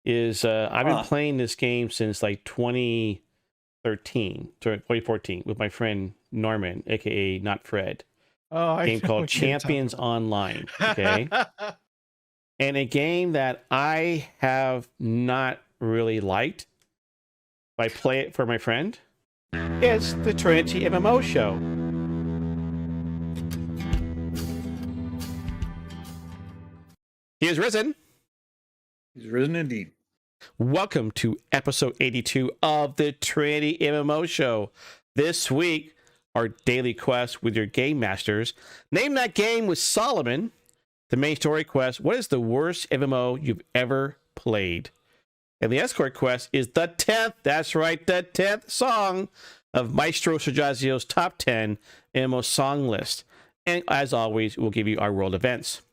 is I've been playing this game since like 2014 with my friend Norman, aka Not Fred. Oh, A game called Champions Online. Okay. And a game that I have not really liked. If I play it for my friend, it's the Trinity MMO show. He is risen. He's risen indeed. Welcome to episode 82 of the Trinity MMO show. This week, our daily quest with your game masters. Name that game with Solomon. The main story quest, what is the worst MMO you've ever played? And the Escort quest is the 10th, that's right, the 10th song of Maestro SirJahzeal's top 10 MMO song list. And as always, we'll give you our world events.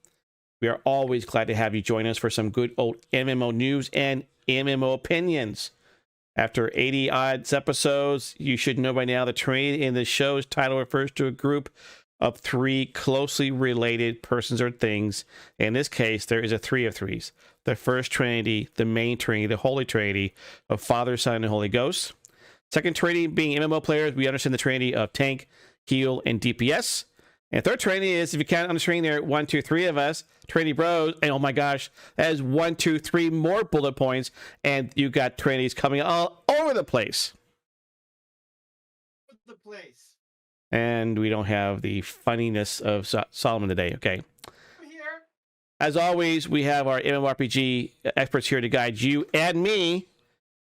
We are always glad to have you join us for some good old MMO news and MMO opinions. After 80 odds episodes, you should know by now the Trinity in the show's title refers to a group of three closely related persons or things. In this case, there is a three of threes. The first Trinity, the main Trinity, the Holy Trinity of Father, Son, and Holy Ghost. Second Trinity being MMO players, we understand the Trinity of tank, heal, and DPS. And third Trinity is, if you count on the screen there, 1, 2, 3 of us, Trinity Bros. And oh my gosh, that is 1, 2, 3 more bullet points. And you got Trinities coming all over the place. And we don't have the funniness of Solomon today, okay? I'm here. As always, we have our MMORPG experts here to guide you and me,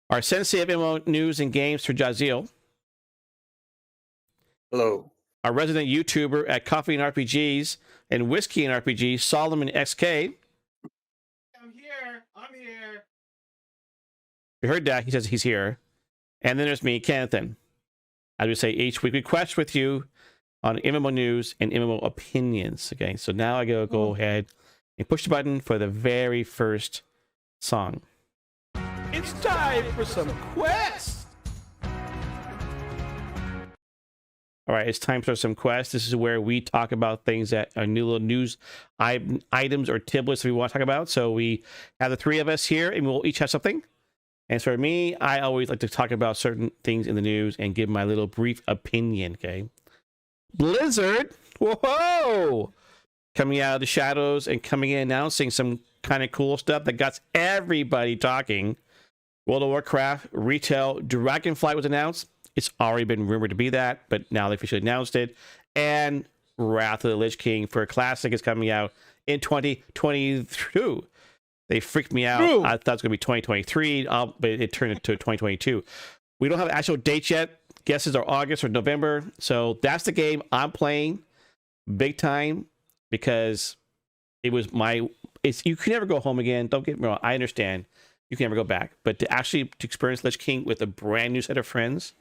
our sensei of MMO news and games, SirJahzeal. Hello. Our resident YouTuber at Coffee and RPGs and Whiskey and RPGs, Solomon XK. I'm here. You heard that. He says he's here. And then there's me, Kennethan. As we say, each week we quest with you on MMO news and MMO opinions. Okay, so now I go ahead and push the button for the very first song. It's time for some quests. All right, it's time for some quests. This is where we talk about things that are new little news items or tidbits we want to talk about. So we have the three of us here, and we'll each have something. And for me, I always like to talk about certain things in the news and give my little brief opinion, okay? Blizzard, whoa! Coming out of the shadows and coming in announcing some kind of cool stuff that got everybody talking. World of Warcraft retail Dragonflight was announced. It's already been rumored to be that, but now they officially announced it. And Wrath of the Lich King for a Classic is coming out in 2022. They freaked me out. Ooh. I thought it was going to be 2023, but it turned into 2022. We don't have actual dates yet. Guesses are August or November. So that's the game I'm playing big time because it was you can never go home again. Don't get me wrong. I understand. You can never go back. But to experience Lich King with a brand new set of friends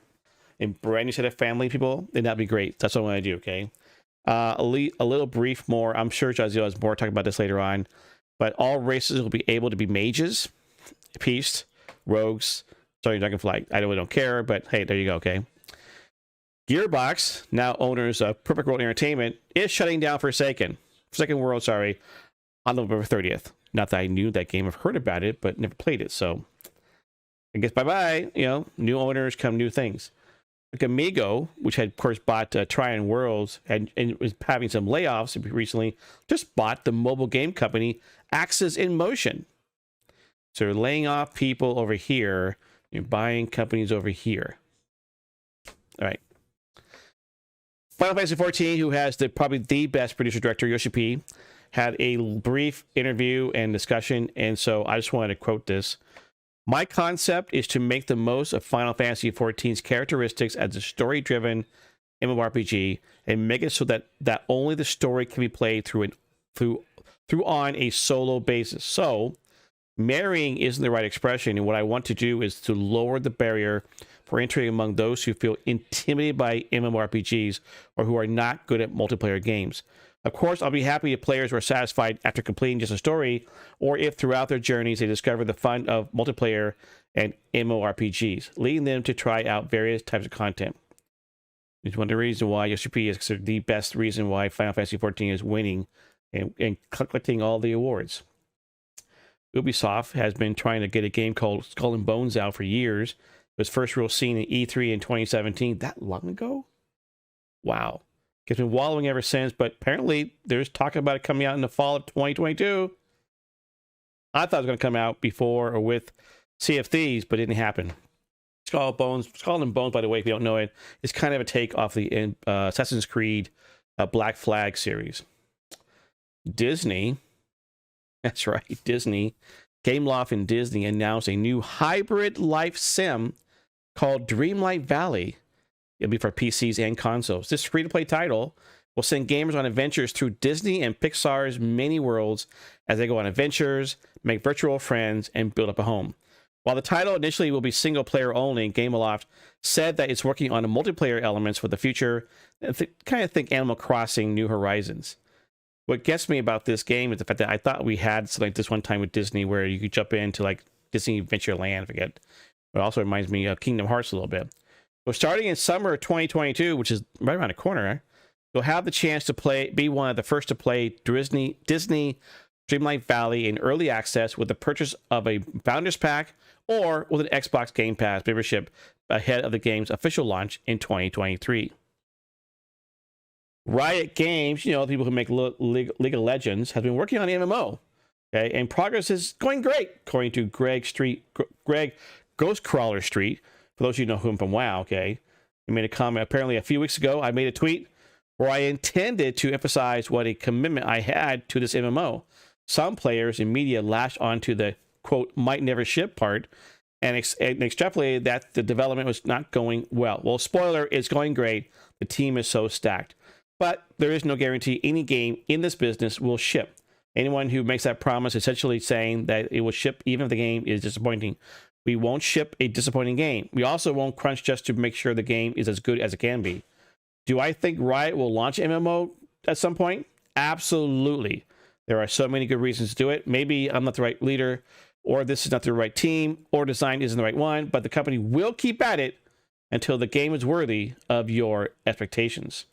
and brand new set of family people, then that'd be great. That's what I want to do, okay? A little brief more. I'm sure SirJahzeal has more to talk about this later on. But all races will be able to be mages, priests, rogues, starting Dragonflight. I really don't care, but hey, there you go, okay? Gearbox, now owners of Perfect World Entertainment, is shutting down Forsaken World, sorry, on November 30th. Not that I knew that game, I've heard about it, but never played it, so I guess bye-bye, you know, new owners come new things. Like Amigo, which had, of course, bought Trion Worlds and was having some layoffs recently, just bought the mobile game company Axis in Motion. So they're laying off people over here, you're buying companies over here. All right. Final Fantasy 14, who has probably the best producer director, Yoshi P, had a brief interview and discussion, and so I just wanted to quote this. My concept is to make the most of Final Fantasy XIV's characteristics as a story-driven MMORPG and make it so that only the story can be played through on a solo basis. So, marrying isn't the right expression, and what I want to do is to lower the barrier for entry among those who feel intimidated by MMORPGs or who are not good at multiplayer games. Of course, I'll be happy if players were satisfied after completing just a story, or if throughout their journeys they discover the fun of multiplayer and MMORPGs, leading them to try out various types of content. It's one of the reasons why Yoshi P is considered the best reason why Final Fantasy XIV is winning and collecting all the awards. Ubisoft has been trying to get a game called Skull and Bones out for years. It was first real seen in E3 in 2017. That long ago? Wow. It's been wallowing ever since, but apparently there's talk about it coming out in the fall of 2022. I thought it was going to come out before or with Sea of Thieves, but it didn't happen. Skull and Bones, by the way, if you don't know it, is kind of a take off the Assassin's Creed Black Flag series. Disney, that's right, Disney, Gameloft and Disney announced a new hybrid life sim called Dreamlight Valley. It'll be for PCs and consoles. This free-to-play title will send gamers on adventures through Disney and Pixar's many worlds as they go on adventures, make virtual friends, and build up a home. While the title initially will be single-player only, Gameloft said that it's working on the multiplayer elements for the future. Kind of think Animal Crossing New Horizons. What gets me about this game is the fact that I thought we had something like this one time with Disney where you could jump into like Disney Adventureland, I forget. It also reminds me of Kingdom Hearts a little bit. So starting in summer of 2022, which is right around the corner, you'll have the chance to be one of the first to play Disney Dreamlight Valley in early access with the purchase of a Founders Pack or with an Xbox Game Pass membership ahead of the game's official launch in 2023. Riot Games, you know, the people who make League of Legends, has been working on MMO. Okay, and progress is going great, according to Greg Ghostcrawler Street. For those of you who know him from WoW, okay, he made a comment. Apparently, a few weeks ago, I made a tweet where I intended to emphasize what a commitment I had to this MMO. Some players in media latched onto the quote might never ship part and extrapolated that the development was not going well. Well, spoiler, it's going great. The team is so stacked. But there is no guarantee any game in this business will ship. Anyone who makes that promise essentially saying that it will ship even if the game is disappointing. We won't ship a disappointing game. We also won't crunch just to make sure the game is as good as it can be. Do I think Riot will launch MMO at some point? Absolutely. There are so many good reasons to do it. Maybe I'm not the right leader, or this is not the right team, or design isn't the right one, but the company will keep at it until the game is worthy of your expectations.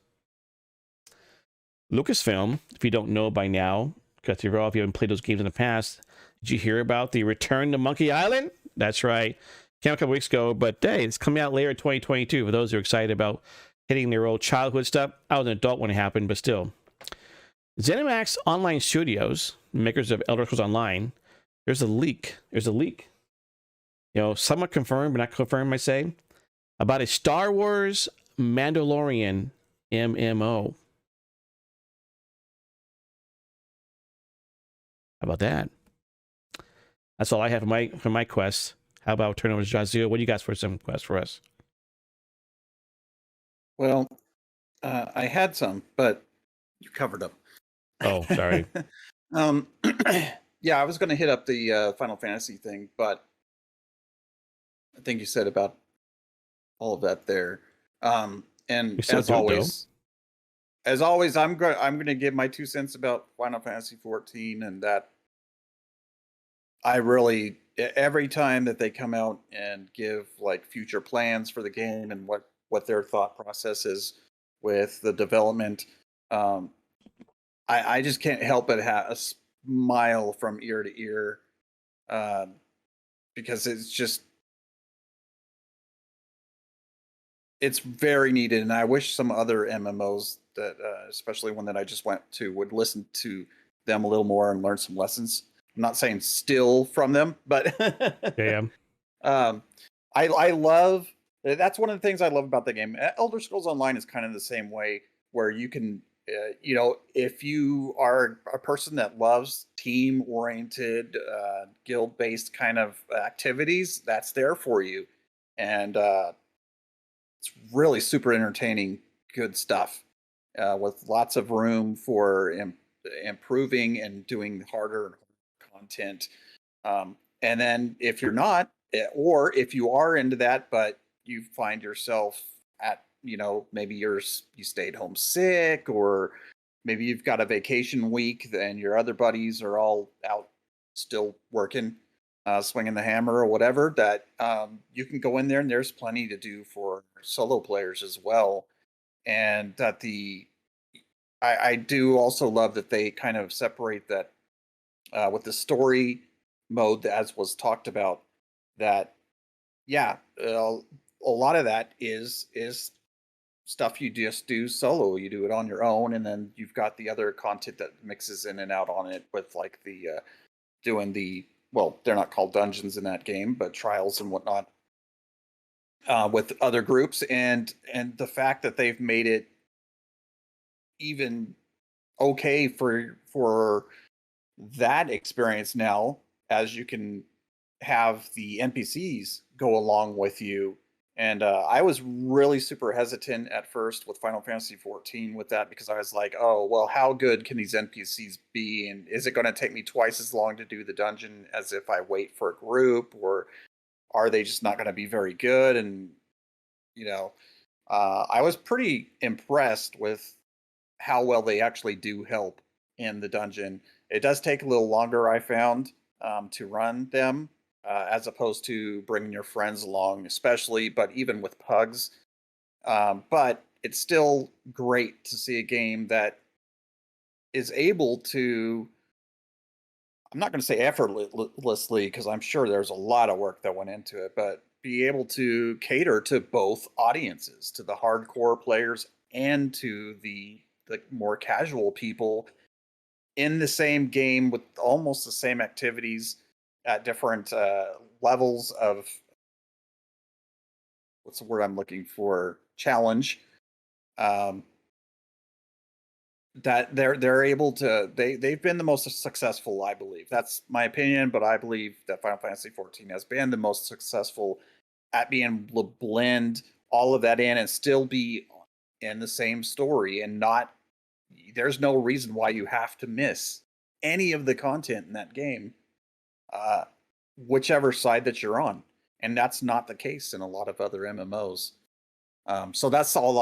Lucasfilm, if you don't know by now, because if you haven't played those games in the past, did you hear about the Return to Monkey Island? That's right. Came out a couple weeks ago, but hey, it's coming out later in 2022 for those who are excited about hitting their old childhood stuff. I was an adult when it happened, but still. ZeniMax Online Studios, makers of Elder Scrolls Online, there's a leak. You know, somewhat confirmed, but not confirmed, I say, about a Star Wars Mandalorian MMO. How about that? That's all I have for my quest. How about turn over to SirJahzeal? What do you got for some quests for us? Well, I had some, but you covered them. Oh, sorry. Yeah, I was going to hit up the Final Fantasy thing, but I think you said about all of that there. And as always, I'm going to give my 2 cents about Final Fantasy 14, and that I really, every time that they come out and give like future plans for the game and what their thought process is with the development, I just can't help but have a smile from ear to ear, because it's very needed, and I wish some other MMOs that, especially one that I just went to, would listen to them a little more and learn some lessons. I'm not saying steal from them, but yeah. I love, that's one of the things I love about the game. Elder Scrolls Online is kind of the same way, where you can, you know, if you are a person that loves team-oriented, guild-based kind of activities, that's there for you. And it's really super entertaining, good stuff, with lots of room for improving and doing harder content. And then if you're not, or if you are into that, but you find yourself at, you know, maybe you stayed home sick, or maybe you've got a vacation week and your other buddies are all out still working, swinging the hammer or whatever, that you can go in there, and there's plenty to do for solo players as well. And that I do also love that they kind of separate that with the story mode, as was talked about, that yeah, a lot of that is stuff you just do solo. You do it on your own, and then you've got the other content that mixes in and out on it with like the doing the, well, they're not called dungeons in that game, but trials and whatnot with other groups, and the fact that they've made it even okay for that experience now, as you can have the NPCs go along with you. And I was really super hesitant at first with Final Fantasy 14 with that, because I was like, oh, well, how good can these NPCs be? And is it going to take me twice as long to do the dungeon as if I wait for a group? Or are they just not going to be very good? And, you know, I was pretty impressed with how well they actually do help in the dungeon. It does take a little longer, I found, to run them, as opposed to bringing your friends along, especially, but even with pugs. But it's still great to see a game that is able to, I'm not going to say effortlessly, because I'm sure there's a lot of work that went into it, but be able to cater to both audiences, to the hardcore players and to the more casual people, in the same game with almost the same activities at different levels of, what's the word I'm looking for, challenge. Um, that they're able to, they've been the most successful, I believe. That's my opinion, but I believe that Final Fantasy 14 has been the most successful at being able to blend all of that in and still be in the same story, and not, there's no reason why you have to miss any of the content in that game, uh, whichever side that you're on. And that's not the case in a lot of other MMOs. So that's all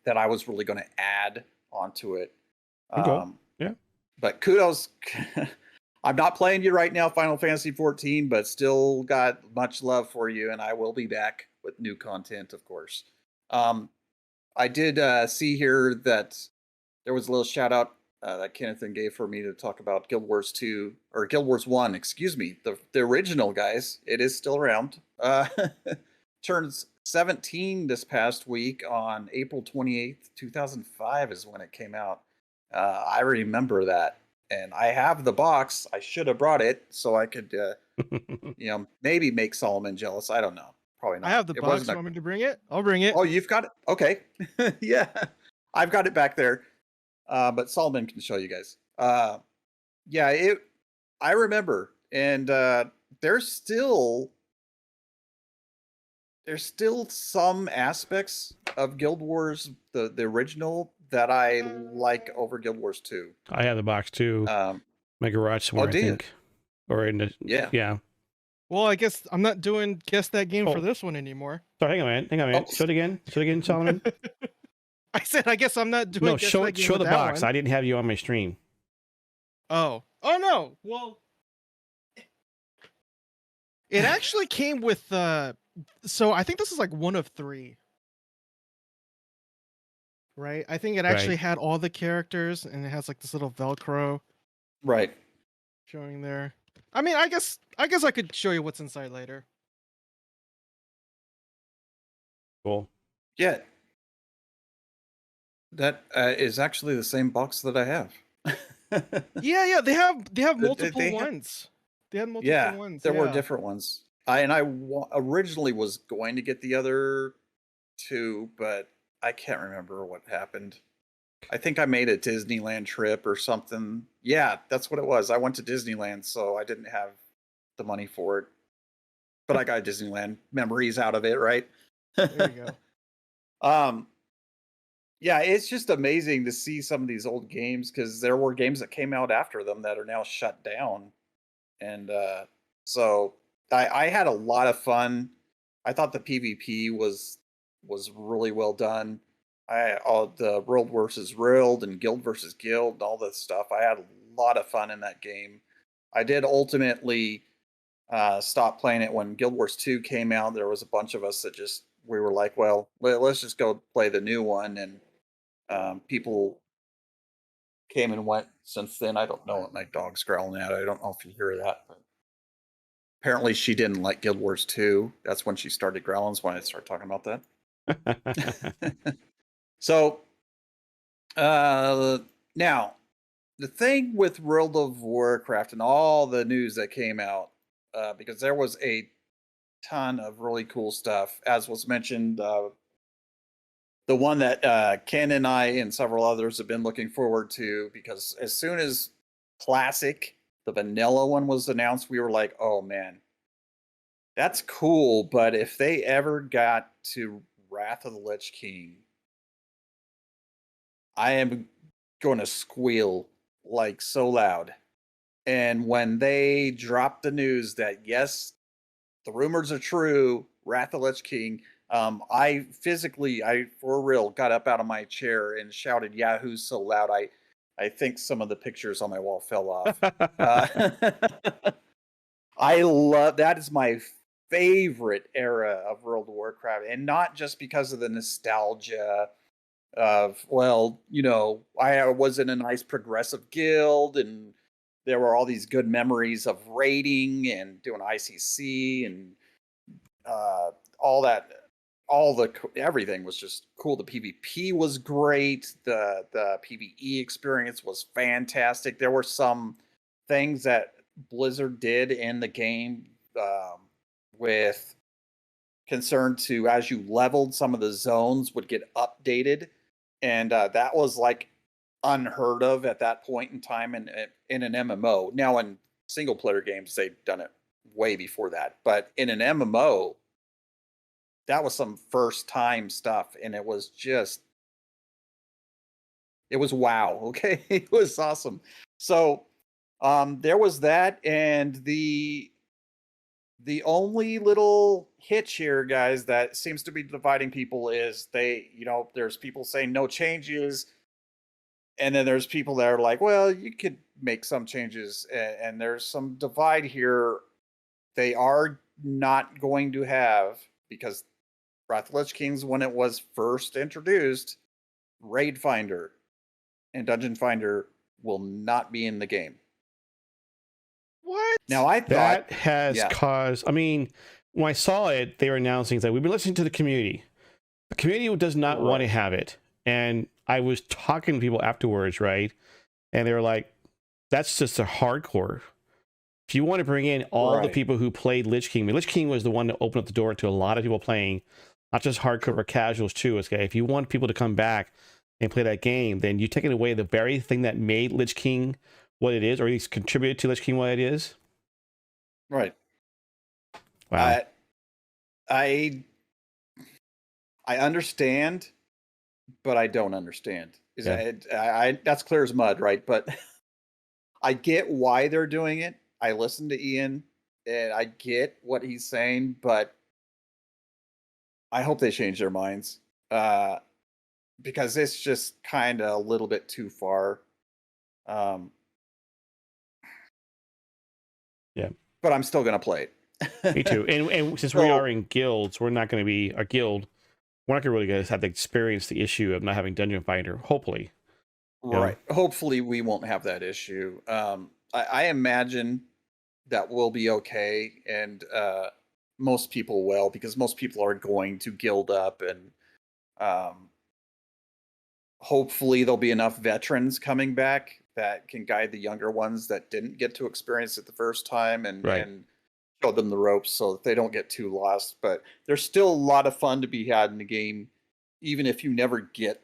that I was really going to add onto it. Okay. Yeah. But kudos. I'm not playing you right now, Final Fantasy 14, but still got much love for you, and I will be back with new content, of course. I did see here that there was a little shout out that Kennethan gave for me to talk about Guild Wars 2, or Guild Wars 1, excuse me, the original, guys. It is still around. Turns 17 this past week on April 28th, 2005 is when it came out. I remember that, and I have the box. I should have brought it so I could, maybe make Solomon jealous. I don't know. Probably not. I have the It box. wasn't You want me to bring it? I'll bring it. Oh, you've got it. Okay. Yeah, I've got it back there. But Solomon can show you guys. Yeah, I remember, and there's still some aspects of Guild Wars, the original, that I like over Guild Wars 2. I have the box too. My garage somewhere, I do you? think, or in the yeah. Well, I guess I'm not doing guess that game for Oh. this one anymore. Sorry, hang on a minute. Oh. Show it again, Solomon. I said I guess I'm not doing. No, guess show that game show with the that box. one. I didn't have you on my stream. Oh no. Well, it actually came with. So I think this is like one of 3. Right. I think it actually Right. had all the characters, and it has like this little Velcro Right. showing there. I mean, I guess I could show you what's inside later. Cool. Yeah. That is actually the same box that I have. Yeah. They have multiple they have- ones. They have multiple ones. There were different ones. I originally was going to get the other 2, but I can't remember what happened. I think I made a Disneyland trip or something. Yeah, that's what it was. I went to Disneyland, so I didn't have the money for it. But I got Disneyland memories out of it, right? There you go. Yeah, it's just amazing to see some of these old games, because there were games that came out after them that are now shut down. And so I had a lot of fun. I thought the PvP was really well done. All the World versus World and Guild versus Guild and all this stuff. I had a lot of fun in that game. I did ultimately stop playing it when Guild Wars 2 came out. There was a bunch of us that we were like, well, let's just go play the new one. And people came and went since then. I don't know what my dog's growling at. I don't know if you hear that. But Apparently, she didn't like Guild Wars 2. That's when she started growling. That's when I started talking about that. So, now, the thing with World of Warcraft and all the news that came out, because there was a ton of really cool stuff, as was mentioned. The one that Ken and I and several others have been looking forward to, because as soon as Classic, the vanilla one, was announced, we were like, oh man, that's cool. But if they ever got to Wrath of the Lich King, I am going to squeal like so loud. And when they dropped the news that, yes, the rumors are true, Wrath of the Lich King, I for real got up out of my chair and shouted Yahoo so loud I think some of the pictures on my wall fell off. I love that. Is my favorite era of World of Warcraft, and not just because of the nostalgia of, well, I was in a nice progressive guild and there were all these good memories of raiding and doing ICC and all that. Everything was just cool. The PvP was great. The PvE experience was fantastic. There were some things that Blizzard did in the game with concern to, as you leveled, some of the zones would get updated, and that was like unheard of at that point in time in an MMO. Now in single player games they've done it way before that, but in an MMO that was some first time stuff, and it was wow. Okay. It was awesome. So there was that, and the only little hitch here, guys, that seems to be dividing people is there's people saying no changes, and then there's people that are like, well, you could make some changes, and there's some divide here. They are not going to have, because Wrath of the Lich King's, when it was first introduced, Raid Finder and Dungeon Finder will not be in the game. What? Now, I thought that has caused, I mean, when I saw it, they were announcing that we've been listening to the community. The community does not want to have it. And I was talking to people afterwards, right? And they were like, that's just a hardcore. If you want to bring in all the people who played Lich King, I mean, Lich King was the one that opened up the door to a lot of people playing, not just hardcore, but casuals too. Okay, if you want people to come back and play that game, then you're taking away the very thing that made Lich King what it is, or at least contributed to Lich King what it is. Right. Wow. I understand, but I don't understand. That's clear as mud, right? But I get why they're doing it. I listened to Ian, and I get what he's saying, but I hope they change their minds, because it's just kind of a little bit too far. Yeah. But I'm still going to play it. Me too. And since we are in guilds, we're not going to be a guild. We're not going to really have to experience the issue of not having Dungeon Finder, hopefully. Right. Hopefully we won't have that issue. I imagine that will be okay, and most people will, because most people are going to guild up, and hopefully there'll be enough veterans coming back that can guide the younger ones that didn't get to experience it the first time, and show them the ropes so that they don't get too lost. But there's still a lot of fun to be had in the game, even if you never get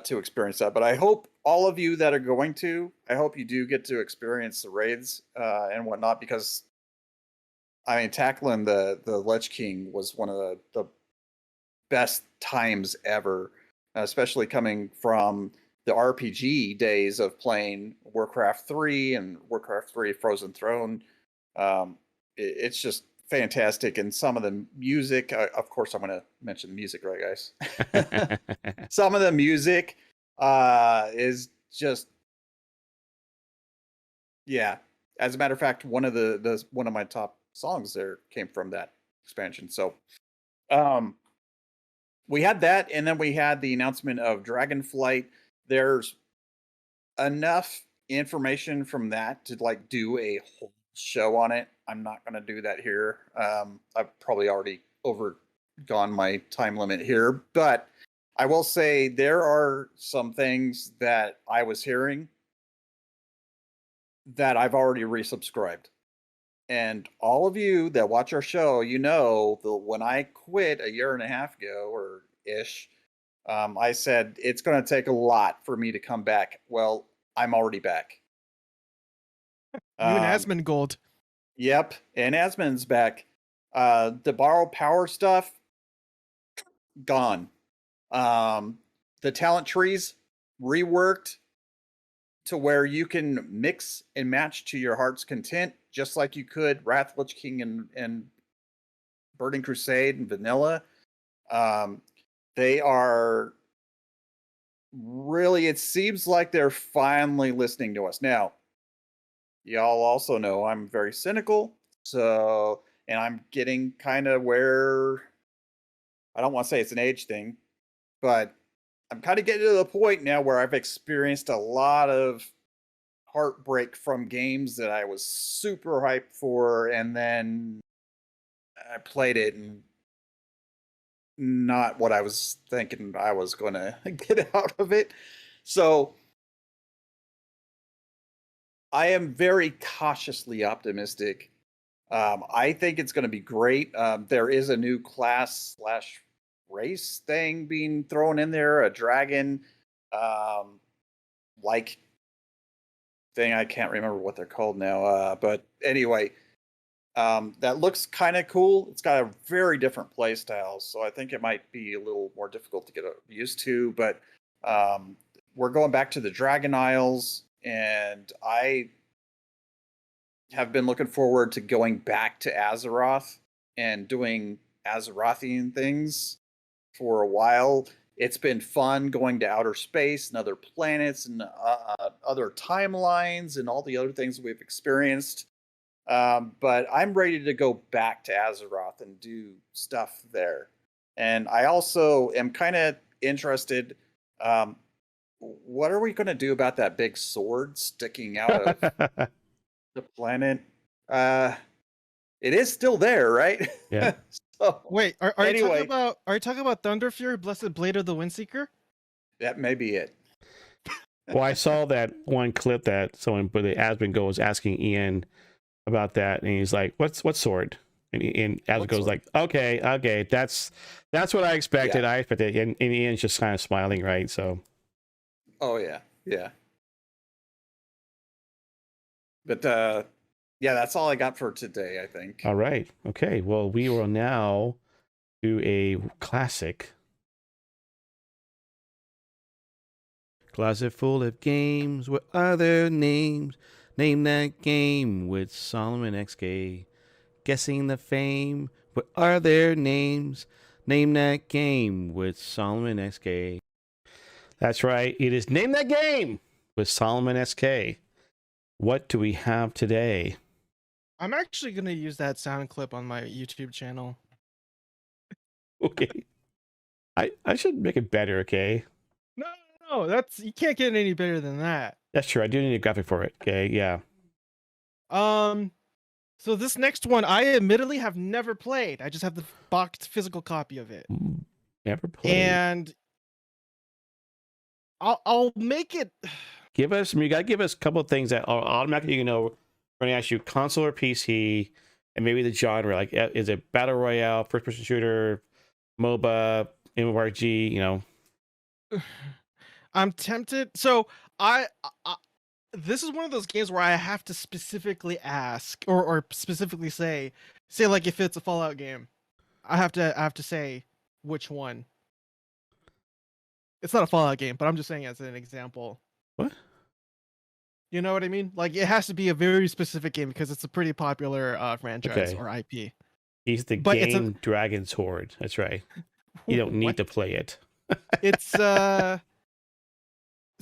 to experience that. But I hope all of you that are going to, I hope you do get to experience the raids and whatnot, because I mean, tackling the Lich King was one of the best times ever, especially coming from the RPG days of playing Warcraft 3 and Warcraft 3 Frozen Throne. It's just fantastic. And some of the music, of course, I'm going to mention the music, right, guys? Some of the music is just, yeah. As a matter of fact, one of my top songs there came from that expansion. So we had that, and then we had the announcement of Dragonflight. There's enough information from that to like do a whole show on it. I'm not going to do that here. I've probably already overgone my time limit here, but I will say there are some things that I was hearing that I've already resubscribed. And all of you that watch our show, you know, when I quit a year and a half ago or ish, I said it's going to take a lot for me to come back. Well, I'm already back. You and Asmongold. Yep, and Asmon's back. The borrowed power stuff, gone. The talent trees reworked to where you can mix and match to your heart's content, just like you could Wrath Lich King and Burning Crusade and Vanilla. They are really, it seems like they're finally listening to us. Now, y'all also know I'm very cynical, so, and I'm getting kind of where, I don't want to say it's an age thing, but I'm kind of getting to the point now where I've experienced a lot of heartbreak from games that I was super hyped for, and then I played it and not what I was thinking I was going to get out of it. So I am very cautiously optimistic. I think it's going to be great. There is a new class / race thing being thrown in there, a dragon like thing. I can't remember what they're called now. But anyway, that looks kind of cool. It's got a very different play style, so I think it might be a little more difficult to get used to. But we're going back to the Dragon Isles, and I have been looking forward to going back to Azeroth and doing Azerothian things for a while. It's been fun going to outer space and other planets and other timelines and all the other things we've experienced. But I'm ready to go back to Azeroth and do stuff there. And I also am kind of interested. What are we going to do about that big sword sticking out of the planet? It is still there, right? Yeah. So, Wait, are anyway, you talking about Thunderfury, Blessed Blade of the Windseeker? that may be it. Well, I saw that one clip that someone, but the Asmongold was asking Ian about that, and he's like, "What sword?" And Asmongold's like, "Okay, that's what I expected. Yeah. I expected," and Ian's just kind of smiling, right? So, Oh yeah. But yeah, that's all I got for today, I think. all right, okay. Well, we will now do a classic. Closet full of games with other names. Name that game with Solomon XK. Guessing the fame. What are their names? Name that game with Solomon XK. That's right. It is Name That Game with Solomon SK. What do we have today? I'm actually gonna use that sound clip on my YouTube channel. Okay. I should make it better, okay? No, that's, you can't get any better than that. That's true. I do need a graphic for it. Okay, yeah. So this next one, I admittedly have never played. I just have the boxed physical copy of it. Never played. And I'll make it. Give us, you gotta give us a couple of things that are automatically, we're gonna ask you console or PC, and maybe the genre. Like, is it battle royale, first person shooter, MOBA, MMORPG? I'm tempted. So I this is one of those games where I have to specifically ask or specifically say like if it's a Fallout game, I have to say which one. It's not a Fallout game, but I'm just saying as an example. What? You know what I mean? Like, it has to be a very specific game because it's a pretty popular franchise or IP. He's the But game Dragon's Horde. That's right. You don't need to play it. It's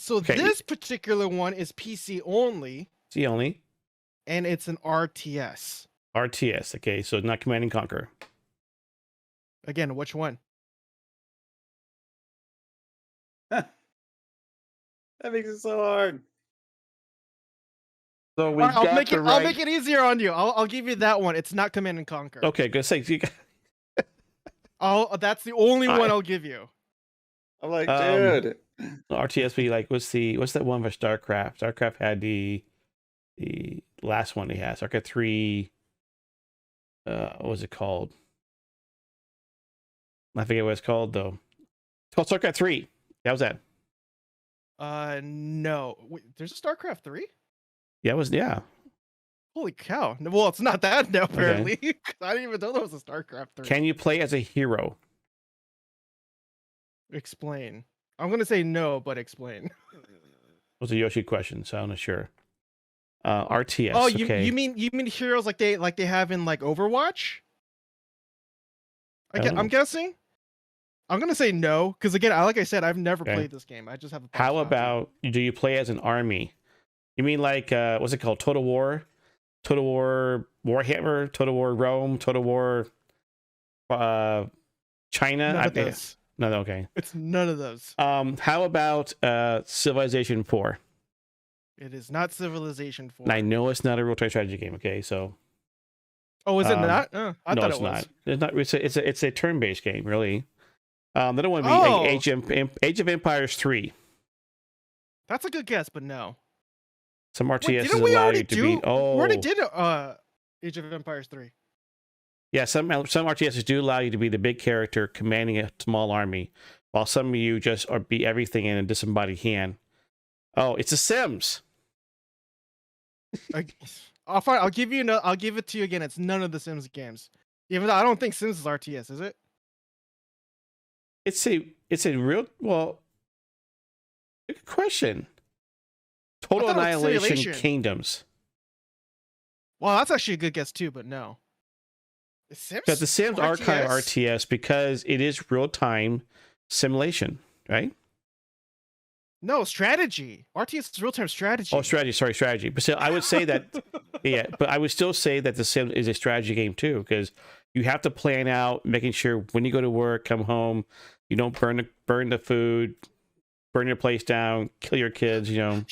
so this particular one is PC only. PC only. And it's an RTS. RTS. Okay, so not Command and Conquer. Again, which one? That makes it so hard. So we Alright, I'll got make the it. right. I'll make it easier on you. I'll give you that one. It's not Command and Conquer. Okay, good. Say you got, That's the only one I- I'll give you. I'm like, Um, dude. RTSP. Like, what's that one for StarCraft? StarCraft had the last one they had. StarCraft 3. What was it called? I forget what it's called though. It's called StarCraft 3. That was that. No. Wait, there's a StarCraft 3? Yeah, it was. Yeah. Holy cow. Well, it's not that now, apparently. 'Cause I didn't even know there was a StarCraft 3. Can you play as a hero? Explain. I'm gonna say no, but explain. It was a Yoshi question, so I'm not sure. RTS. Oh, okay. you mean heroes like they have in like Overwatch? I'm guessing. I'm gonna say no, because again, like I said, I've never Okay. played this game. I just have. How about do you play as an army? You mean like what's it called? Total War, Total War Warhammer, Total War Rome, Total War China? None of those. No, okay. It's none of those. How about Civilization 4? It is not Civilization 4. And I know it's not a real-time strategy game. Okay, so Oh, is it not? I no, thought it's it was. not. It's not. It's a turn-based game, really. Another one would be Oh. Age of Empires 3. That's a good guess, but no. Some Wait, RTSs didn't we allow already you to do? be. We Oh, already did Age of Empires 3. yeah. Some RTSs do allow you to be the big character commanding a small army, while some of you just be everything in a disembodied hand. Oh, it's The Sims. I'll give you. I'll give it to you again. It's none of the Sims games. Even though I don't think Sims is RTS, is it? It's a real good question. Total thought it was Annihilation simulation. Kingdoms. Well, that's actually a good guess too, but no. The Sims. But the Sims are kind of RTS because it is real time simulation, right? No, strategy. RTS is real time strategy. Oh, strategy. Sorry, strategy. But still, I would say that. Yeah, but I would still say that the Sims is a strategy game too, because you have to plan out, making sure when you go to work, come home, you don't burn the food, burn your place down, kill your kids. You know.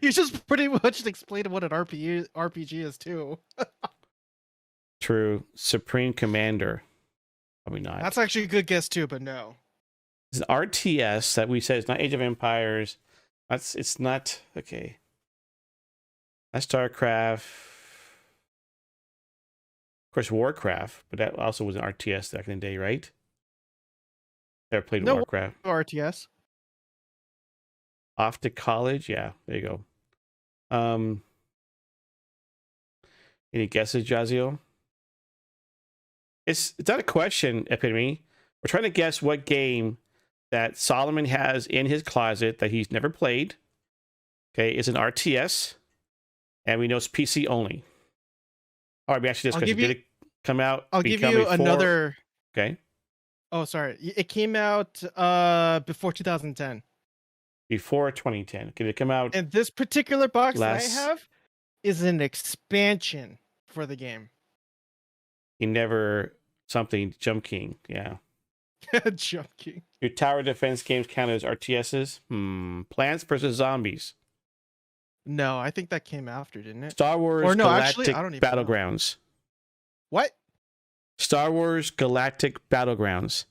You just pretty much explained what an RPG is too. True. Supreme Commander. Probably not. That's actually a good guess too, but no. It's an RTS that we said it's not Age of Empires. It's not okay. That's StarCraft. Of course, Warcraft, but that also was an RTS back in the day, right? Never played No, Warcraft. RTS. Off to college, yeah. There you go. Any guesses, JahzealL? It's not a question, Epitome. We're trying to guess what game that Solomon has in his closet that he's never played. Okay, it's an RTS, and we know it's PC only. All right, let me ask you this question: Did it come out? I'll give become you before- another. Okay, Oh, sorry. It came out before 2010. before 2010. Did it come out? And this particular box Last- that I have is an expansion for the game. He never something Jump King. Yeah. Jump King. Your tower defense games count as RTSs? Plants vs Zombies. No, I think that came after, didn't it? Star Wars Or no, Galactic actually, I don't even know. Battlegrounds. What? Star Wars Galactic Battlegrounds.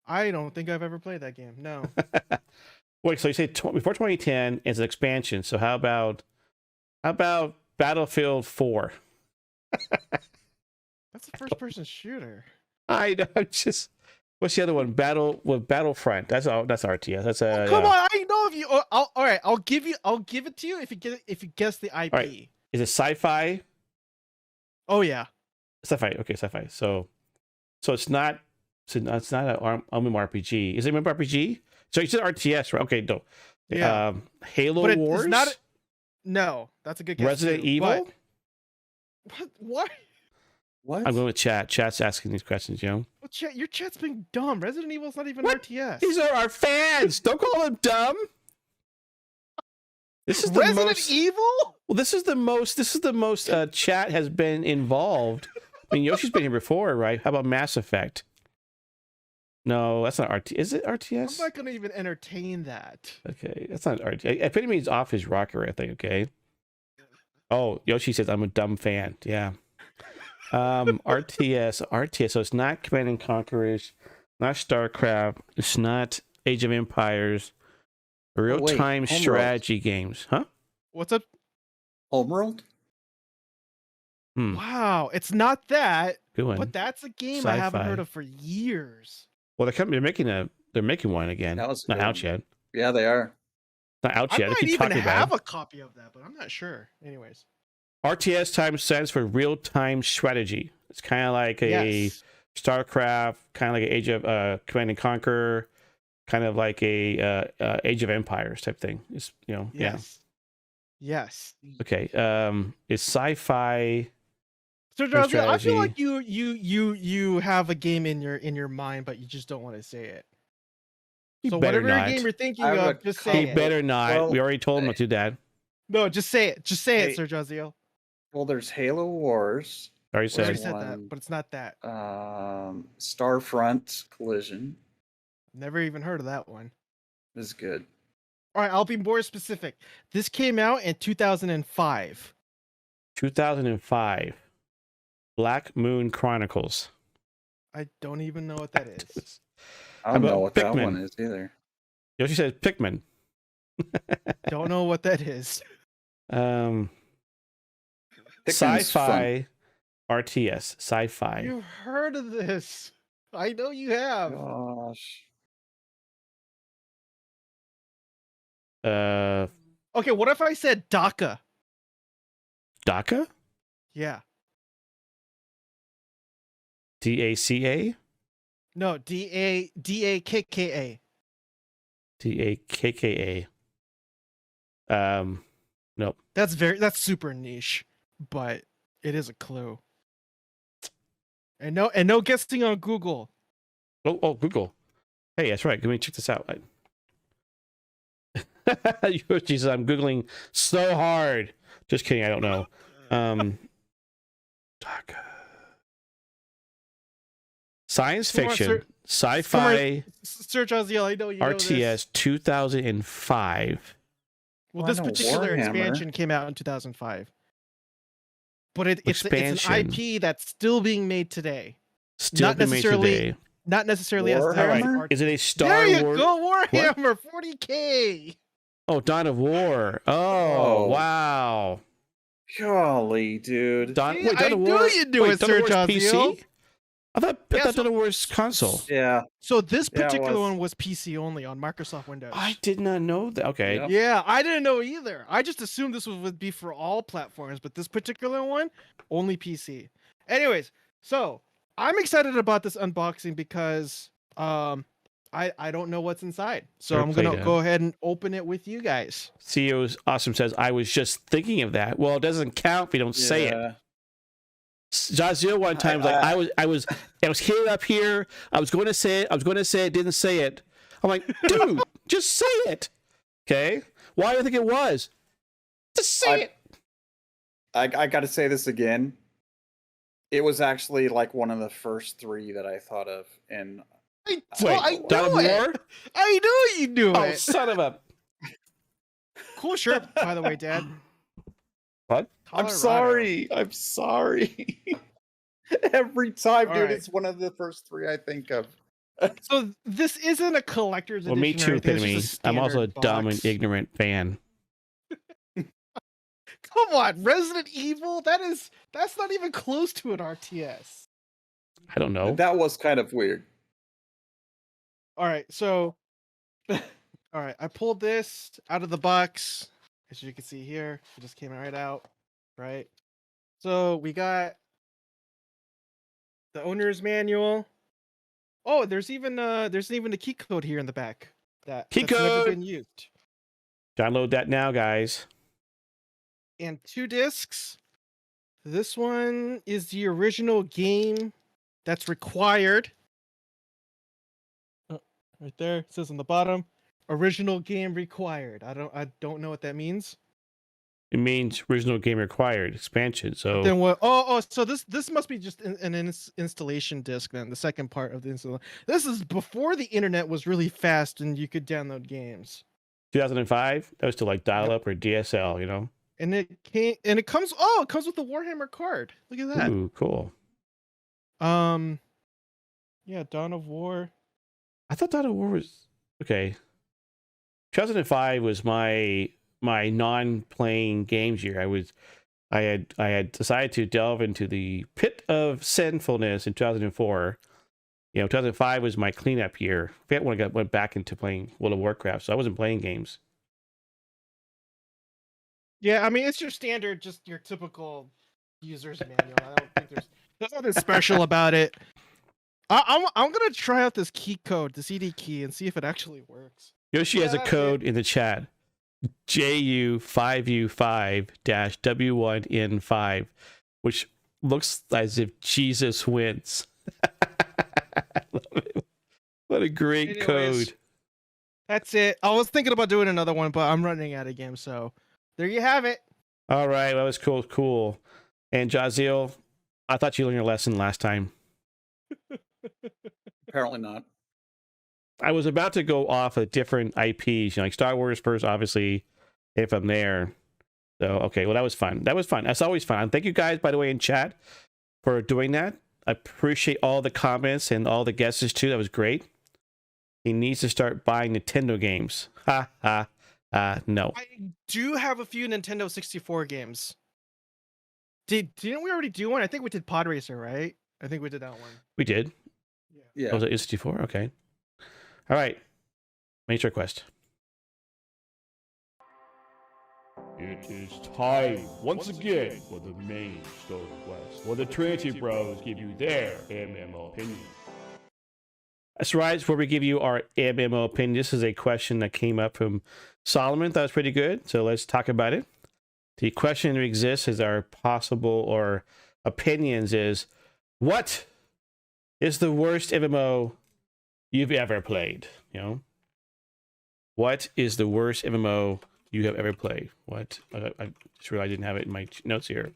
I don't think I've ever played that game. No. Wait, so you say before 2010 is an expansion. So how about Battlefield 4? That's a first-person shooter. I know. Just what's the other one? Battlefront. That's RTS. That's a Come on, I know if you. All right, I'll give it to you if you guess the IP. right. Is it sci-fi? Oh yeah. Sci-fi. Okay, sci-fi. So it's not. So it's not an MMOrpG. Is it MMOrpG? So you said RTS, right? Okay, no. Yeah. Halo But Wars. it's not. No, that's a good guess. Resident too, Evil. but- What? What? I'm going with chat. Chat's asking these questions, you know. Well, your chat's being dumb. Resident Evil's not even What? RTS. These are our fans. Don't call them dumb. This is the Resident most. Evil? Well, this is the most. Chat has been involved. I mean, Yoshi's been here before, right? How about Mass Effect? No, that's not RTS. Is it RTS? I'm not gonna even entertain that. Okay, that's not RTS. Epitome's off his rocker, I think. Okay. Oh, Yoshi says I'm a dumb fan. Yeah. RTS. So it's not Command and Conquerors, not StarCraft. It's not Age of Empires. Real-time Homeworld. strategy games, huh? What's up? Homeworld? Wow, it's not that, Good one. but that's a game I haven't Sci-fi. heard of for years. Well, they're making one again. That was a Not good out one. yet. Yeah, they are. Not out I yet. They might keep even talking about have it. a copy of that, but I'm not sure. Anyways. RTS time stands for real-time strategy. It's kind of like a Yes. StarCraft, kind of like an Age of Command and Conquer, kind of like a Age of Empires type thing. It's yeah. Yes. Yes. Okay. It's sci-fi. SirJahzeal, I feel like strategy. you have a game in your mind, but you just don't want to say it. He So better whatever not. game you're thinking I have of, a just couple. say He it. better not. Well, We already told him not to do that. No, just say it. Just say it, Hey. SirJahzeal. Well, there's Halo Wars. Already We already said. said one. that, but it's not that. Starfront Collision Never even heard of that one. is good. All right, I'll be more specific. This came out in 2005. 2005. Black Moon Chronicles. I don't even know what that is. I don't How know about what that Pikmin? one is either. Yoshi says Pikmin. Don't know what that is. Pikmin's Sci-fi RTS. Sci-fi. You've heard of this. I know you have. Gosh. Okay, what if I said DACA? DACA? Yeah. DACA? No, DAKKA. DAKKA. Nope. That's super niche, but it is a clue. And no guessing on Google. Oh, Google. Hey, that's right. Let me check this out. Yoshi says I'm Googling so hard. Just kidding. I don't know. DACA. Science Come on, fiction. Sci-fi. SirJahzeal, I know you know this. RTS 2005. Well, Oh, I this know particular Warhammer. expansion came out in 2005. But it's an Expansion. IP that's still being made today. Still Not been made necessarily- today. Not necessarily as Warhammer? Is it a Star There you Wars? go, Warhammer 40K. Oh, Dawn of War. Oh, Oh. wow. Golly, dude. See, Dawn I of knew War. you'd do Wait, it, Dawn of War's SirJahzeal. PC? I thought Yeah, so- Dawn of War's console. Yeah. So this Yeah, it particular was. one was PC only on Microsoft Windows. I did not know that. Okay. Yep. Yeah, I didn't know either. I just assumed this would be for all platforms, but this particular one, only PC. Anyways, so I'm excited about this unboxing because I don't know what's inside. So Never I'm gonna played it. go ahead and open it with you guys. CEO's Awesome says, I was just thinking of that. Well, it doesn't count if you don't say it. Yeah. Jahzeal one time was like, I was here up here. I was going to say it, didn't say it. I'm like, dude, just say it. Okay. Why do you think it was? Just say it. I got to say this again. It was actually like one of the first three that I thought of, and Wait, I Dawn of knew it. War? I knew you knew Oh, it. son of a. Cool shirt, by the way, Dad. What? I'm Colorado. sorry. I'm sorry. Every time, All dude, right. it's one of the first three I think of. So this isn't a collector's Well, edition. me or too, anything, it's Epitome. just a I'm also a standard dumb and box. ignorant fan. Come on, Resident Evil? That's not even close to an RTS. I don't know. That was kind of weird. All right, so all right, I pulled this out of the box. As you can see here, it just came right out, right? So we got the owner's manual. Oh, there's even a key code here in the back that's Key never code! been used. Download that now, guys. And 2 discs. This one is the original game that's required. Oh, right there, it says on the bottom, original game required. I don't know what that means. It means original game required expansion. So Then what? Oh, so this must be just an installation disc. Then the second part of the installation. This is before the internet was really fast and you could download games. 2005, that was still like dial up or DSL, you know. And it comes with the Warhammer card. Look at that. Ooh, cool. Yeah, Dawn of War. I thought Dawn of War was okay. 2005 was my non-playing games year. I had decided to delve into the pit of sinfulness in 2004. 2005 was my cleanup year. I forget when I went back into playing World of Warcraft, so I wasn't playing games. Yeah, I mean it's your standard, just your typical user's manual. I don't think there's nothing special about it. I'm gonna try out this key code, the CD key, and see if it actually works. Yoshi has a code in the chat. JU5U5-W1N5, which looks as if Jesus wins. What a great code. That's it. I was thinking about doing another one, but I'm running out of games, so there you have it. All right, that was cool. And Jahzeal, I thought you learned your lesson last time. Apparently not. I was about to go off of different IPs, like Star Wars first, obviously, if I'm there. So, okay, well, that was fun. That's always fun. Thank you guys, by the way, in chat for doing that. I appreciate all the comments and all the guesses, too. That was great. He needs to start buying Nintendo games. No. I do have a few Nintendo 64 games. Didn't we already do one? I think we did Pod Racer, right? I think we did that one. We did. Yeah. Was it 64? Okay. All right. Major request. It is time once again for the main story quest, where the Trinity Bros give you their MMO opinion. That's right. Before we give you our MMO opinion, this is a question that came up from Solomon. That was pretty good. So let's talk about it. The question that exists is our possible or opinions is, what is the worst MMO you've ever played? What is the worst MMO you have ever played? What? I just realized I didn't have it in my notes here.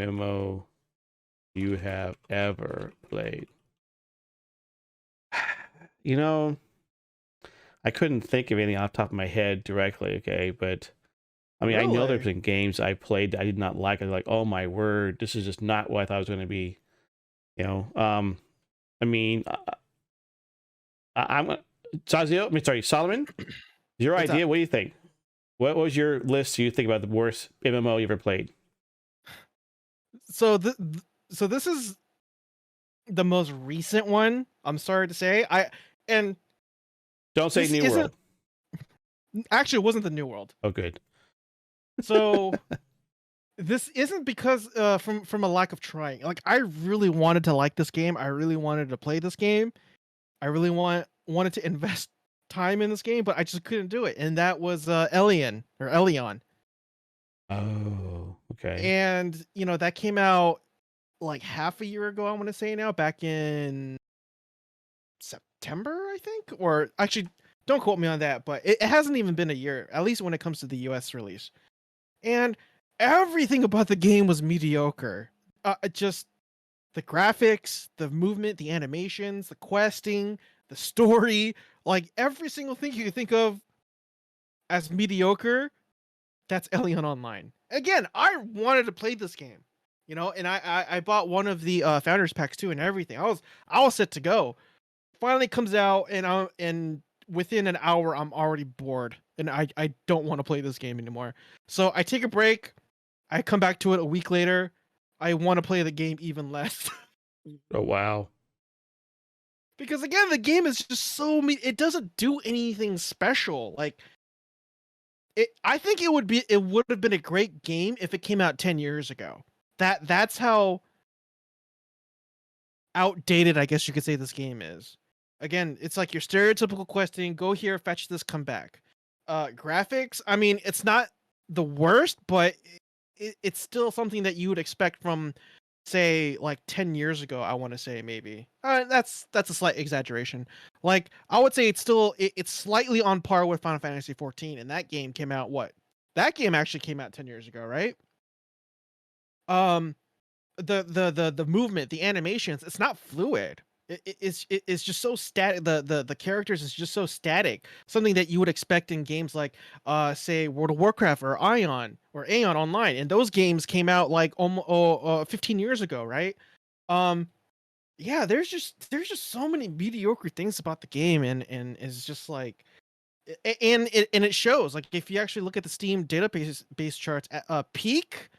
MMO you have ever played. I couldn't think of anything off the top of my head directly, okay? But, I mean, I know there's been games I played that I did not like. I was like, oh my word, this is just not what I thought it was going to be. Solomon, your What's idea, up? what do you think? What was your list you think about the worst MMO you ever played? So this is the most recent one. I'm sorry to say. Don't say this New World. Actually, it wasn't the New World. Oh, good. So this isn't because from a lack of trying. Like, I really wanted to like this game. I really wanted to play this game. I really wanted to invest time in this game, but I just couldn't do it. And that was Elion. Oh, okay. And that came out like half a year ago, I want to say now, back in September, I think. Or actually, don't quote me on that, but it hasn't even been a year, at least when it comes to the US release. And everything about the game was mediocre. Just the graphics, the movement, the animations, the questing, the story, like every single thing you can think of as mediocre, that's Elion Online. Again, I wanted to play this game, and I bought one of the founders packs too and everything. I was set to go. Finally comes out, and within an hour I'm already bored and I don't want to play this game anymore. So I take a break. I come back to it a week later. I want to play the game even less. Oh, wow. Because again, the game is just it doesn't do anything special. Like, I think it would have been a great game if it came out 10 years ago. That's how outdated, I guess you could say, this game is. Again, it's like your stereotypical questing, go here, fetch this, come back. Graphics, I mean, it's not the worst, but it's still something that you would expect from, say, like 10 years ago, I want to say, maybe. That's a slight exaggeration. Like, I would say it's slightly on par with Final Fantasy 14, and that game came out That game actually came out 10 years ago, right? The movement, the animations, it's not fluid. it's just so static. The characters is just so static. Something that you would expect in games like say World of Warcraft or Aeon Online, and those games came out like almost 15 years ago, right? Um, yeah, there's just so many mediocre things about the game, and it's just like and it shows. Like if you actually look at the Steam database base charts, peak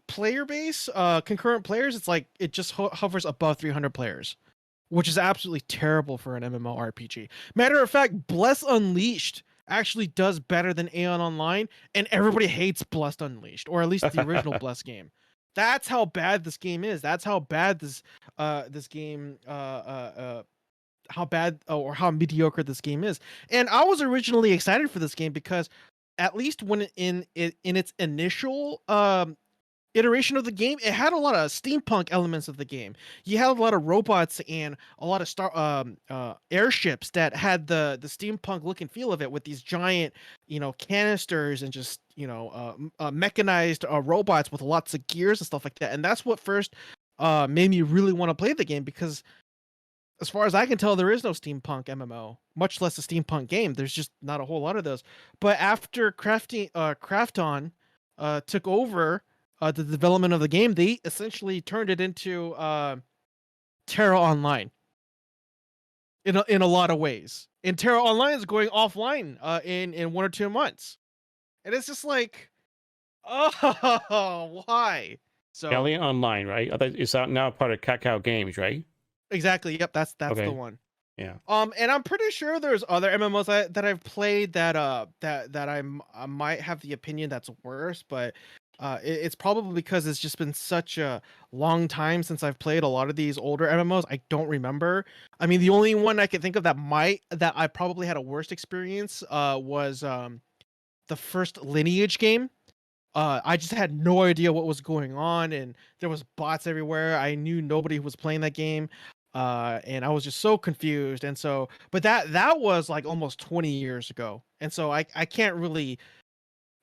player base, concurrent players, it's like it just hovers above 300 players, which is absolutely terrible for an MMORPG. Matter of fact, Bless Unleashed actually does better than Aeon Online, and everybody hates Bless Unleashed, or at least the original Bless game. That's how bad this game is. That's how bad this game how bad or how mediocre this game is. And I was originally excited for this game because at least when in its initial iteration of the game, it had a lot of steampunk elements of the game. You had a lot of robots and a lot of airships that had the steampunk look and feel of it, with these giant, canisters and just mechanized robots with lots of gears and stuff like that. And that's what first made me really want to play the game, because as far as I can tell, there is no steampunk MMO, much less a steampunk game. There's just not a whole lot of those. But after Krafton took over the development of the game, they essentially turned it into Terra Online in a lot of ways. And Terra Online is going offline in 1 or 2 months, and it's just like, oh, why? So Alien Online, right? I thought it's out now, part of Cacao Games, right? exactly, yep, that's Okay. the one. Yeah. And I'm pretty sure there's other MMOs that I've played that I might have the opinion that's worse, but it's probably because it's just been such a long time since I've played a lot of these older MMOs. I don't remember. I mean, the only one I can think of that I probably had a worst experience was the first Lineage game. I just had no idea what was going on, and there was bots everywhere. I knew nobody was playing that game, and I was just so confused. And so, but that was like almost 20 years ago, and so I can't really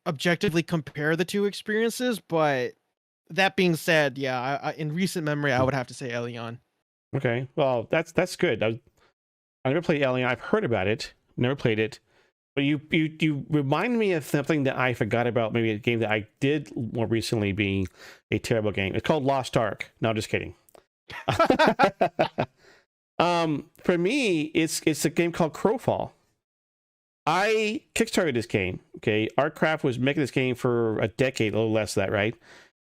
objectively compare the two experiences. But that being said, yeah, in recent memory, I would have to say Elion. Okay. Well, that's good. I never played Alien. I've heard about it. Never played it. But you remind me of something that I forgot about. Maybe a game that I did more recently being a terrible game. It's called Lost Ark. No, just kidding. For me, it's a game called Crowfall. I kickstarted this game. Okay, Artcraft was making this game for a decade, a little less than that, right?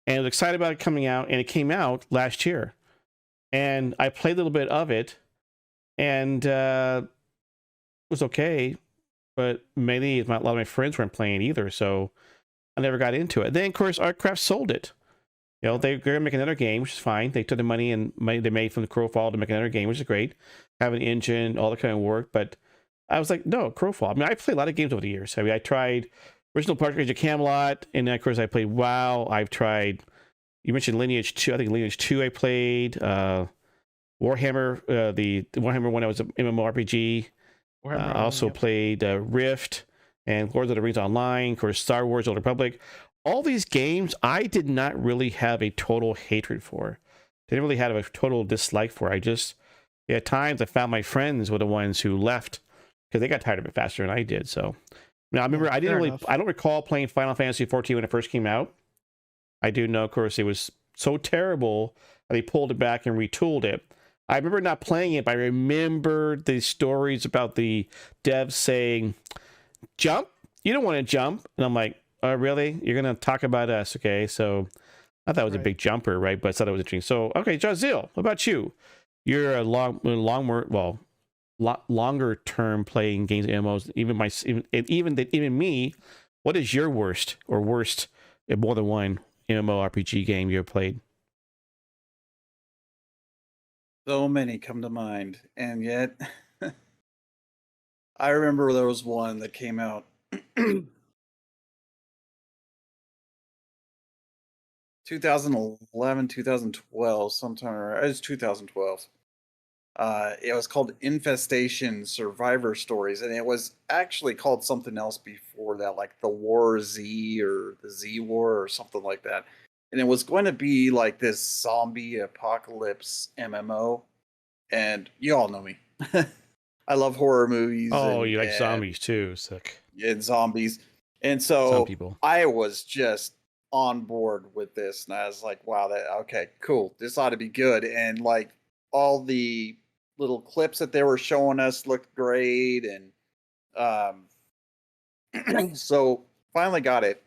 And I was excited about it coming out, and it came out last year. And I played a little bit of it, and it was okay. But mainly a lot of my friends weren't playing either, so I never got into it. Then, of course, Artcraft sold it. They're going to make another game, which is fine. They took the money they made from the Crowfall to make another game, which is great. Have an engine, all that kind of work. But I was like, no, Crowfall. I mean, I played a lot of games over the years. I mean, I tried original Partridge of Camelot, and then, of course, I played WoW. I've tried, you mentioned Lineage 2. I think Lineage 2 I played. Warhammer, the Warhammer one that was an MMORPG. I also played Rift and Lords of the Rings Online, of course, Star Wars, Old Republic. All these games I did not really have a total hatred for. Didn't really have a total dislike for. At times I found my friends were the ones who left because they got tired of it faster than I did. So now I remember I don't recall playing Final Fantasy 14 when it first came out. I do know, of course, it was so terrible that they pulled it back and retooled it. I remember not playing it, but I remember the stories about the devs saying, jump? You don't want to jump. And I'm like, oh, really? You're going to talk about us? Okay, so I thought it was a big jumper, right? But I thought it was interesting. So, okay, JahZeal, what about you? You're a longer term playing games and MMOs. Even me, what is your worst more than one MMORPG game you ever played? So many come to mind, and yet I remember there was one that came out 2011, 2012, sometime around, it was 2012. It was called Infestation Survivor Stories, and it was actually called something else before that, like the War Z or the Z War or something like that. And it was going to be like this zombie apocalypse MMO. and you all know me. I love horror movies. Oh, and, you like and, zombies too. Sick. and zombies. And Some so people. I was just on board with this, and I was like, wow, that okay, cool. This ought to be good. And like all the little clips that they were showing us looked great, and so finally got it,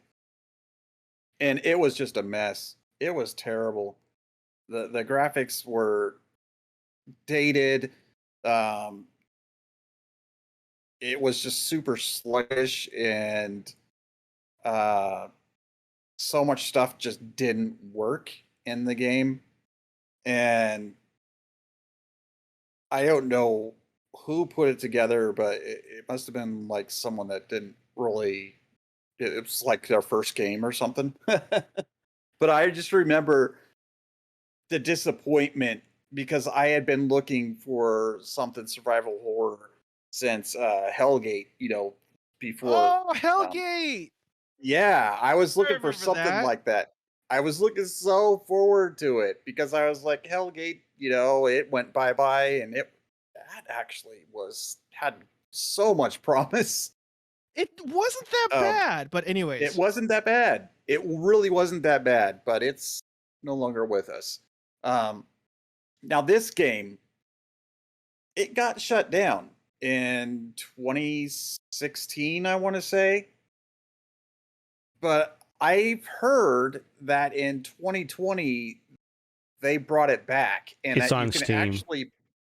and it was just a mess. It was terrible. The graphics were dated. Um, it was just super sluggish, and so much stuff just didn't work in the game. And I don't know who put it together, but it must have been like someone that didn't really. It was like their first game or something. But I just remember the disappointment because I had been looking for something survival horror since Hellgate, before. Oh, Hellgate! Yeah, I was looking for remember something that. like that. I was looking so forward to it because I was like, Hellgate, it went bye-bye, and that actually had so much promise. It wasn't that bad, but anyways. It wasn't that bad. It really wasn't that bad, but it's no longer with us. Now this game, it got shut down in 2016, I want to say. But I've heard that in 2020 they brought it back, and It's that on you can Steam. actually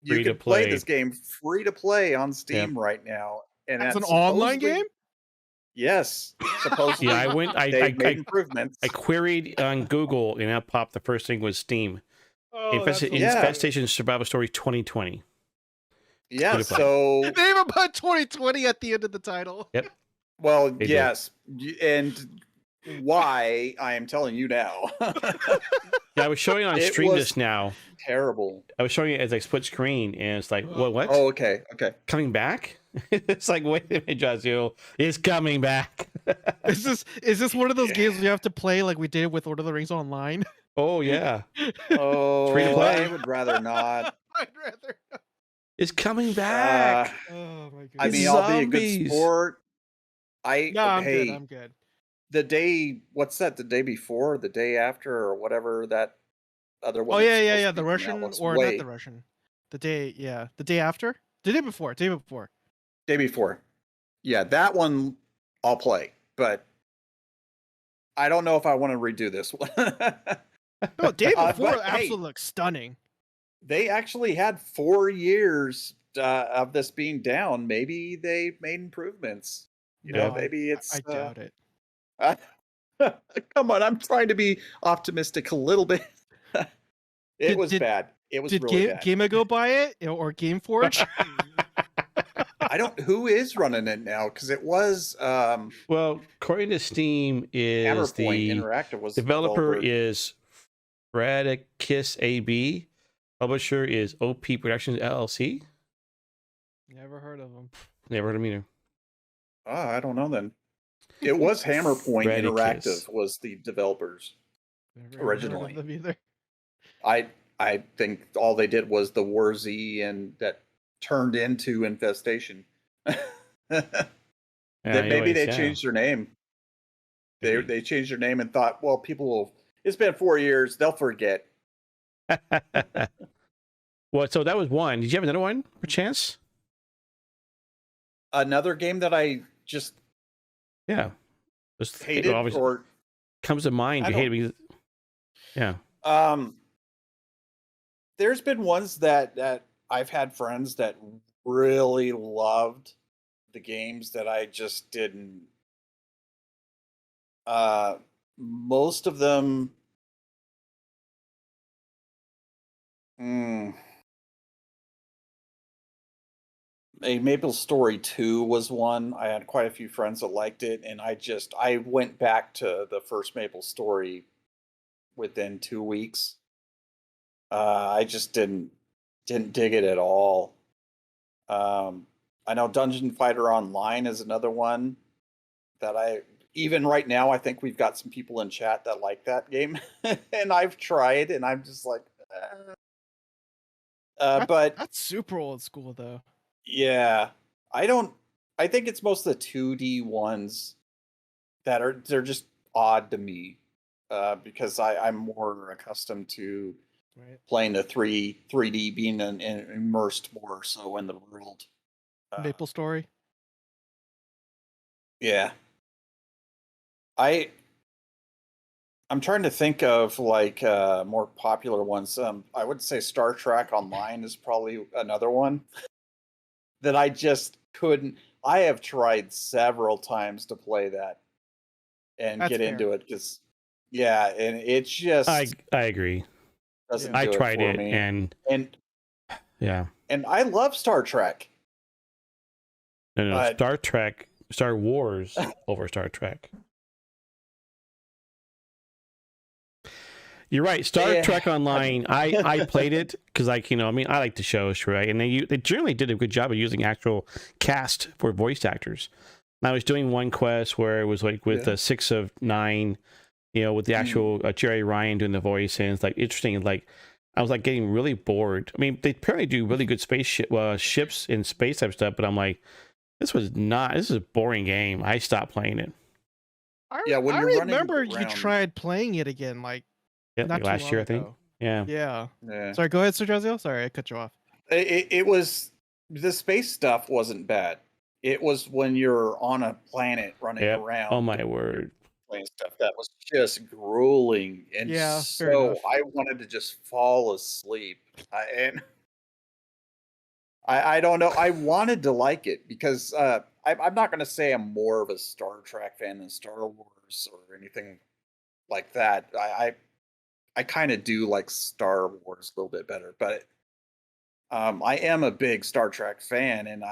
Free to play play. this game free to play on Steam right now. And It's an that's online supposedly- game? Yes, supposedly. Yeah, I went. They've made improvements. I queried on Google, and that popped. The first thing was Steam. Oh, that's Infestation Survival Story 2020. Yeah, free to play. so They even put 2020 at the end of the title. Yep. well, They do. yes, and why I am telling you now. Yeah, I was showing it on It stream was just now. terrible. I was showing it as I split screen, and it's like, what? Oh, okay. Coming back? It's like, wait a minute, JahzealL. It's coming back. Is this one of those games you have to play like we did with Lord of the Rings Online? Oh, yeah. Oh, Free to play. I would rather not. I'd rather. It's coming back. Oh my god. I It's mean, I'll be a zombies. good sport. No, I'm hey, good. I'm good. the day, what's that? The day before, the day after, or whatever that other one. Oh is yeah, supposed yeah. to The be coming Russian out was or way- not the Russian. The day after. The day before. Day before. Day before. Yeah, that one I'll play, but I don't know if I want to redo this one. No, day But, before hey, absolutely looks stunning. they actually had 4 years of this being down. Maybe they made improvements. No, maybe it's. I doubt it. Come on, I'm trying to be optimistic a little bit. It was Did- bad. It was Did really bad. Gamego buy it or GameForge? I don't. Who is running it now? Because it was Well, according to Steam, is Hammerpoint the Interactive was developer is Radicus AB. Publisher is OP Productions LLC. Never heard of them. Never heard of them either. Oh, I don't know then. It was Hammerpoint Radicus. Interactive was the developers. Never heard Originally. of them either. I think all they did was the War Z, and that turned into Infestation. Maybe Anyways, they yeah. changed their name. They Maybe. they changed their name and thought, well, people will. It's been 4 years; they'll forget. Well, so that was one. Did you have another one, perchance? Another game that I just Yeah. Just hated, obviously or comes to mind. I You hate it because, yeah. there's been ones that I've had friends that really loved the games that I just didn't. Most of them. A Maple Story 2 was one. I had quite a few friends that liked it, and I went back to the first Maple Story within 2 weeks. I just didn't dig it at all. I know Dungeon Fighter Online is another one that even right now, I think we've got some people in chat that like that game, and I've tried, and I'm just like, But That's super old school though. yeah, I think it's most of the 2D ones they're just odd to me. Because I'm more accustomed to Right. playing the 3D, being immersed more so in the world. Maple Story. Yeah. I'm trying to think of like more popular ones. I would say Star Trek Online is probably another one that I just couldn't. I have tried several times to play that and That's get fair. into it because, yeah, and it just I agree. doesn't Yeah. I do tried it for it, me. and And yeah, I love Star Trek. no, But- Star Wars over Star Trek. You're right. Star Yeah. Trek Online. I played it because, like, I mean, I like the shows, right? And they generally did a good job of using actual cast for voice actors. And I was doing one quest where it was like with the 6 of 9, with the actual Jerry Ryan doing the voice, and it's like interesting. And like, I was like getting really bored. I mean, they apparently do really good space ships and space type stuff, but I'm like, this is a boring game. I stopped playing it. Yeah, when I you're running remember you around- tried playing it again, like Yeah, not like too last year, long I think. ago. Yeah. Yeah. Yeah. Sorry, go ahead, SirJahzeal. Sorry, I cut you off. It was, the space stuff wasn't bad. It was when you're on a planet running Yep. around. Oh my word. Playing stuff that was just grueling, and Yeah, fair so enough. I wanted to just fall asleep. I don't know. I wanted to like it because I'm not going to say I'm more of a Star Trek fan than Star Wars or anything like that. I kind of do like Star Wars a little bit better, but I am a big Star Trek fan, and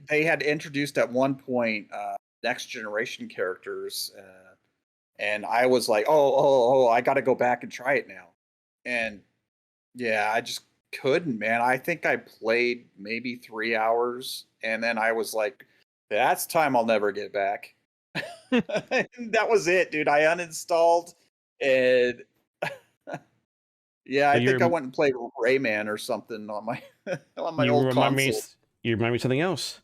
they had introduced at one point next generation characters, and I was like, oh, I got to go back and try it now, and yeah, I just couldn't, man. I think I played maybe 3 hours, and then I was like, that's time I'll never get back. That was it, dude. I uninstalled, and yeah, I think I went and played Rayman or something on my on my old console. You remind me of something else.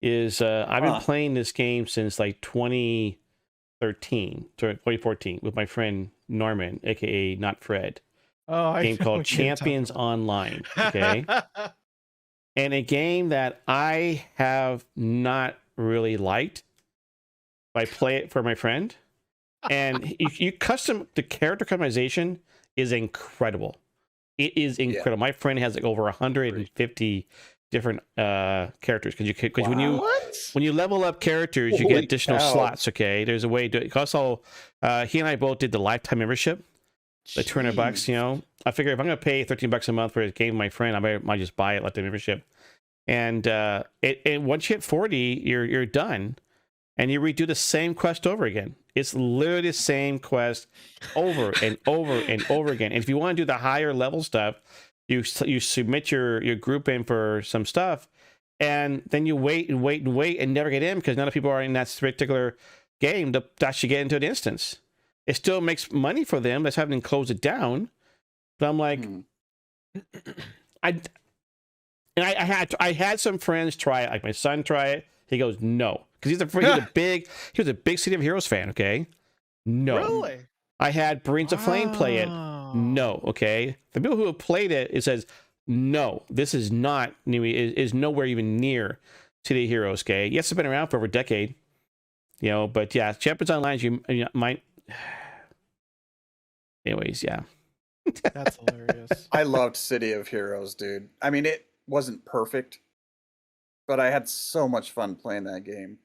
Is I've been playing this game since like 2014 with my friend Norman, aka Not Fred. Oh, A game called Champions Online. Okay. And a game that I have not really liked. I play it for my friend, and the character customization is incredible. It is incredible. My friend has like over 150 different characters because when you level up characters, you get additional slots. Okay, there's a way to do it. Also, he and I both did the lifetime membership, the $200. I figure if I'm gonna pay $13 a month for a game with my friend, I might just buy it, lifetime membership. And once you hit 40, you're done. And you redo the same quest over again. It's literally the same quest over and over and over again. And if you want to do the higher level stuff, you submit your group in for some stuff, and then you wait and never get in because none of people are in that particular game to actually get into an instance. It still makes money for them. That's having to close it down. But I'm like, I had some friends try it. Like my son try it. He goes, no. Because he was a big City of Heroes fan, okay? No. Really? I had Brains of Flame play it. No, okay? The people who have played it, it says, no, this is not new, is nowhere even near City of Heroes, okay? Yes, it's been around for over a decade, but yeah, Champions Online, you might... Anyways, yeah. That's hilarious. I loved City of Heroes, dude. I mean, it wasn't perfect, but I had so much fun playing that game.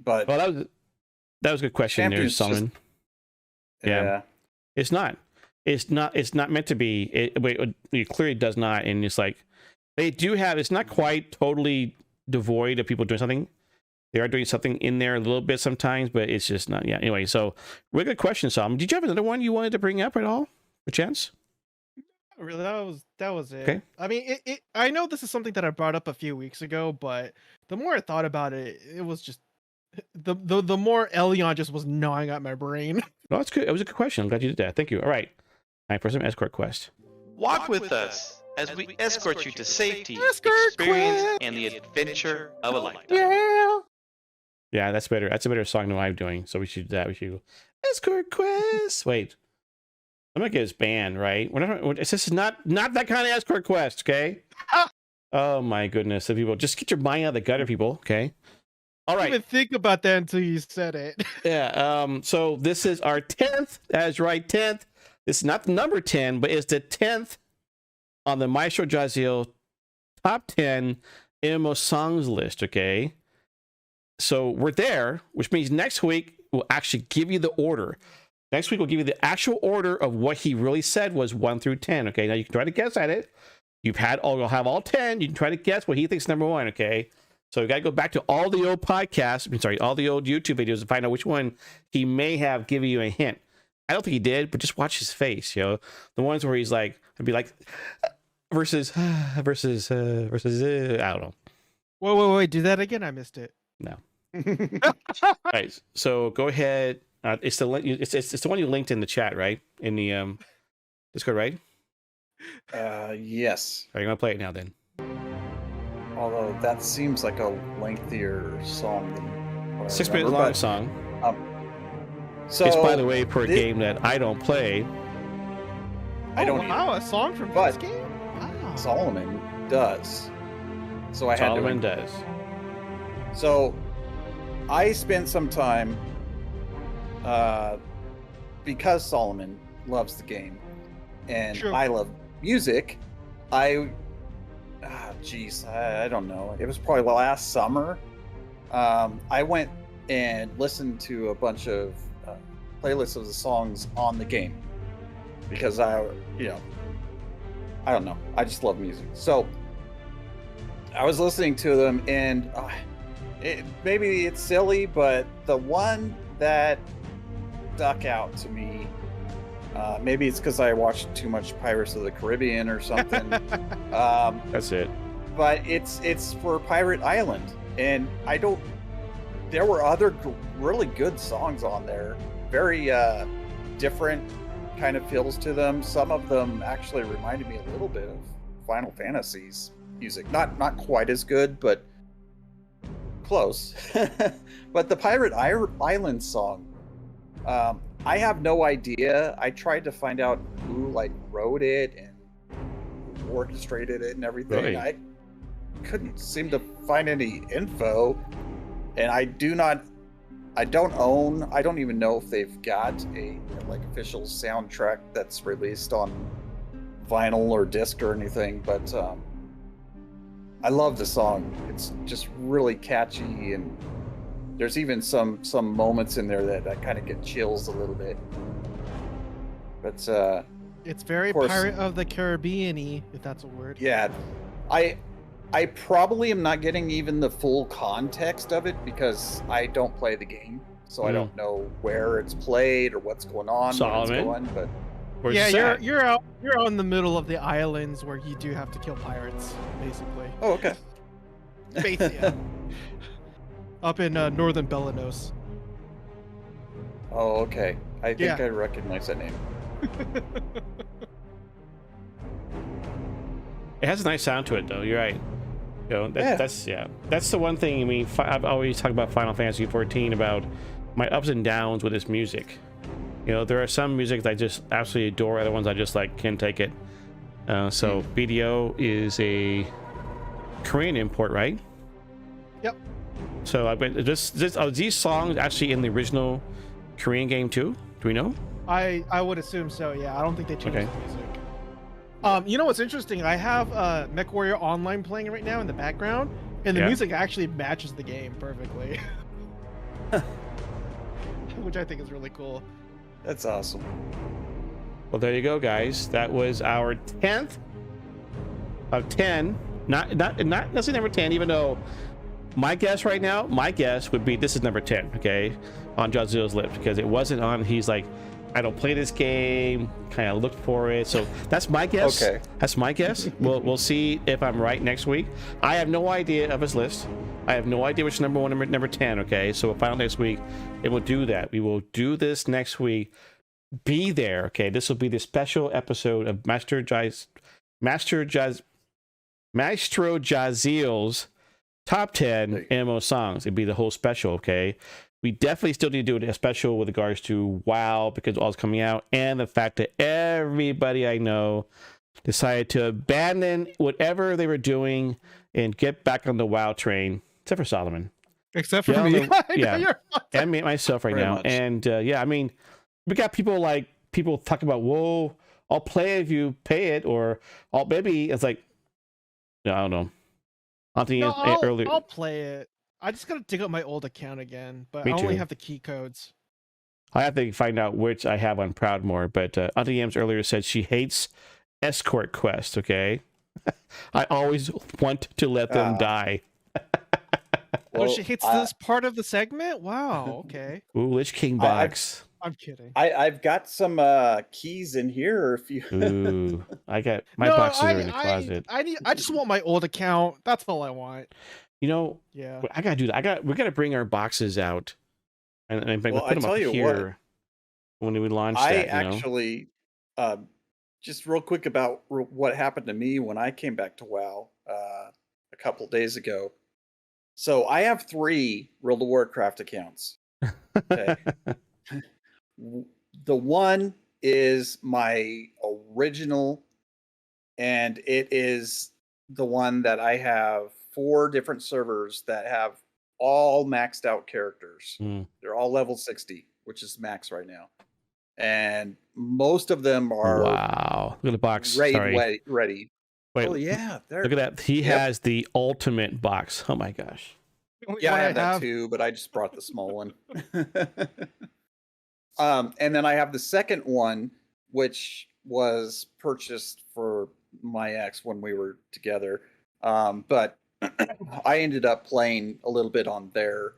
But well, that was a good question there, Solomon. Yeah. It's not meant to be. It clearly does not. And it's like they do have. It's not quite totally devoid of people doing something. They are doing something in there a little bit sometimes, but it's just not. Yeah. Anyway, so really good question, Solomon. Did you have another one you wanted to bring up at all? A chance? Really, that was it. Okay. I mean, I know this is something that I brought up a few weeks ago, but the more I thought about it, it was just the more Elion just was gnawing at my brain. No, that's good. It was a good question. I'm glad you did that. Thank you. All right. Time for some escort quest. Walk with us as we escort you to safety, Escort experience, quest! and the adventure of a lifetime. Yeah. Yeah, that's better. That's a better song than what I'm doing. So we should do that. We should go, Escort Quest. Wait. I'm gonna get this banned, right? This is not that kind of Escort Quest, okay? Oh my goodness. So people, just get your mind out of the gutter, people, okay? All I right. didn't even think about that until you said it. Yeah. So this is our 10th. That's right, 10th. It's not the number 10, but it's the 10th on the SirJahzeal top 10 MMO songs list. Okay. So we're there, which means next week we'll actually give you the order. Next week we'll give you the actual order of what he really said was 1 through 10. Okay. Now you can try to guess at it. You'll have all 10. You can try to guess what he thinks number 1. Okay. So we got to go back to all the old podcasts, all the old YouTube videos to find out which one he may have given you a hint. I don't think he did, but just watch his face, the ones where he's like, I'd be like, versus, I don't know. Wait, do that again? I missed it. No. All right, so go ahead. It's the it's the one you linked in the chat, right? In the Discord, right? Yes. Are you gonna play it now then? Although that seems like a lengthier song than what I 6 minute remember, long but, song. So It's, by the way, per this- game that I don't play. I don't Wow, a song from But- this game? Wow. Solomon does. So I Solomon had to. does. So I spent some time because Solomon loves the game and True. I love music. I don't know. It was probably last summer. I went and listened to a bunch of playlists of the songs on the game because I don't know. I just love music. So I was listening to them, and maybe it's silly, but the one that stuck out to me, maybe it's because I watched too much Pirates of the Caribbean or something. That's it. But it's for Pirate Island, and there were other really good songs on there, very different kind of feels to them. Some of them actually reminded me a little bit of Final Fantasy's music, not quite as good, but close. But the Pirate Island song, I have no idea. I tried to find out who wrote it and orchestrated it and everything. Really? I couldn't seem to find any info, and I don't even know if they've got a official soundtrack that's released on vinyl or disc or anything, but I love the song. It's just really catchy, and there's even some moments in there that kind of get chills a little bit. But It's very Of course. Pirate of the Caribbean-y, if that's a word. yeah, I probably am not getting even the full context of it because I don't play the game, so I don't know where it's played or what's going on. Solomon? When it's going, but Where's Yeah, Sad? you're out in the middle of the islands where you do have to kill pirates, basically. oh, okay. Yeah. Up in northern Belanos. Oh, okay. I think Yeah. I recognize that name. It has a nice sound to it, though. You're right. That's the one thing. I mean, I've always talked about Final Fantasy 14 about my ups and downs with its music. There are some music that I just absolutely adore. Other ones I just can't take it. So BDO is a Korean import, right? Yep. So are these songs actually in the original Korean game too? Do we know? I would assume so, yeah. I don't think they changed Okay. the music. You know what's interesting? I have MechWarrior Online playing right now in the background, and the Yeah. music actually matches the game perfectly. Which I think is really cool. That's awesome. Well, there you go, guys. That was our 10th of 10. Not necessarily number 10, even though my guess would be this is number 10, okay, on JahZeal's list, because it wasn't on. He's like, I don't play this game, kind of looked for it. So that's my guess. Okay. That's my guess. We'll see if I'm right next week. I have no idea of his list. I have no idea which number 1, number 10, okay? So we'll find out next week, and we'll do that. We will do this next week. Be there, okay? This will be the special episode of Maestro Jahzeal's top 10 MMO songs. It'd be the whole special, okay? We definitely still need to do a special with regards to WoW because all's coming out, and the fact that everybody I know decided to abandon whatever they were doing and get back on the WoW train, except for Solomon. Except for Yeah, me. the- yeah. And me, myself right Very now. much. And yeah, I mean, we got people talking about, whoa, I'll play if you pay it, or I'll maybe it's like, no, I don't know. No, Earlier. I'll play it. I just gotta dig up my old account again, but Me I only too. have the key codes. I have to find out which I have on Proudmoore, but Auntie Yams earlier said she hates Escort Quest, okay? I always want to let them die. Oh, she hates this part of the segment? Wow, okay. Ooh, Lich King I- box. I'm kidding. I've got some keys in here if you Ooh, I got my No, boxes are in the closet. I just want my old account. That's all I want. You know, Yeah. I gotta do that. We gotta bring our boxes out and Well, put I them tell up you here when we launch I that. You know? actually just real quick about what happened to me when I came back to WoW a couple days ago. So I have 3 World of Warcraft accounts. Okay. The one is my original, and it is the one that I have 4 different servers that have all maxed out characters. Hmm. They're all level 60, which is max right now. And most of them are Wow! Look at the box. raid Sorry. ready. Wait, Oh yeah, they're, look at that. He Yep. has the ultimate box. Oh my gosh. Yeah, I What have that too, but I just brought the small one. And then I have the second one, which was purchased for my ex when we were together. But I ended up playing a little bit on there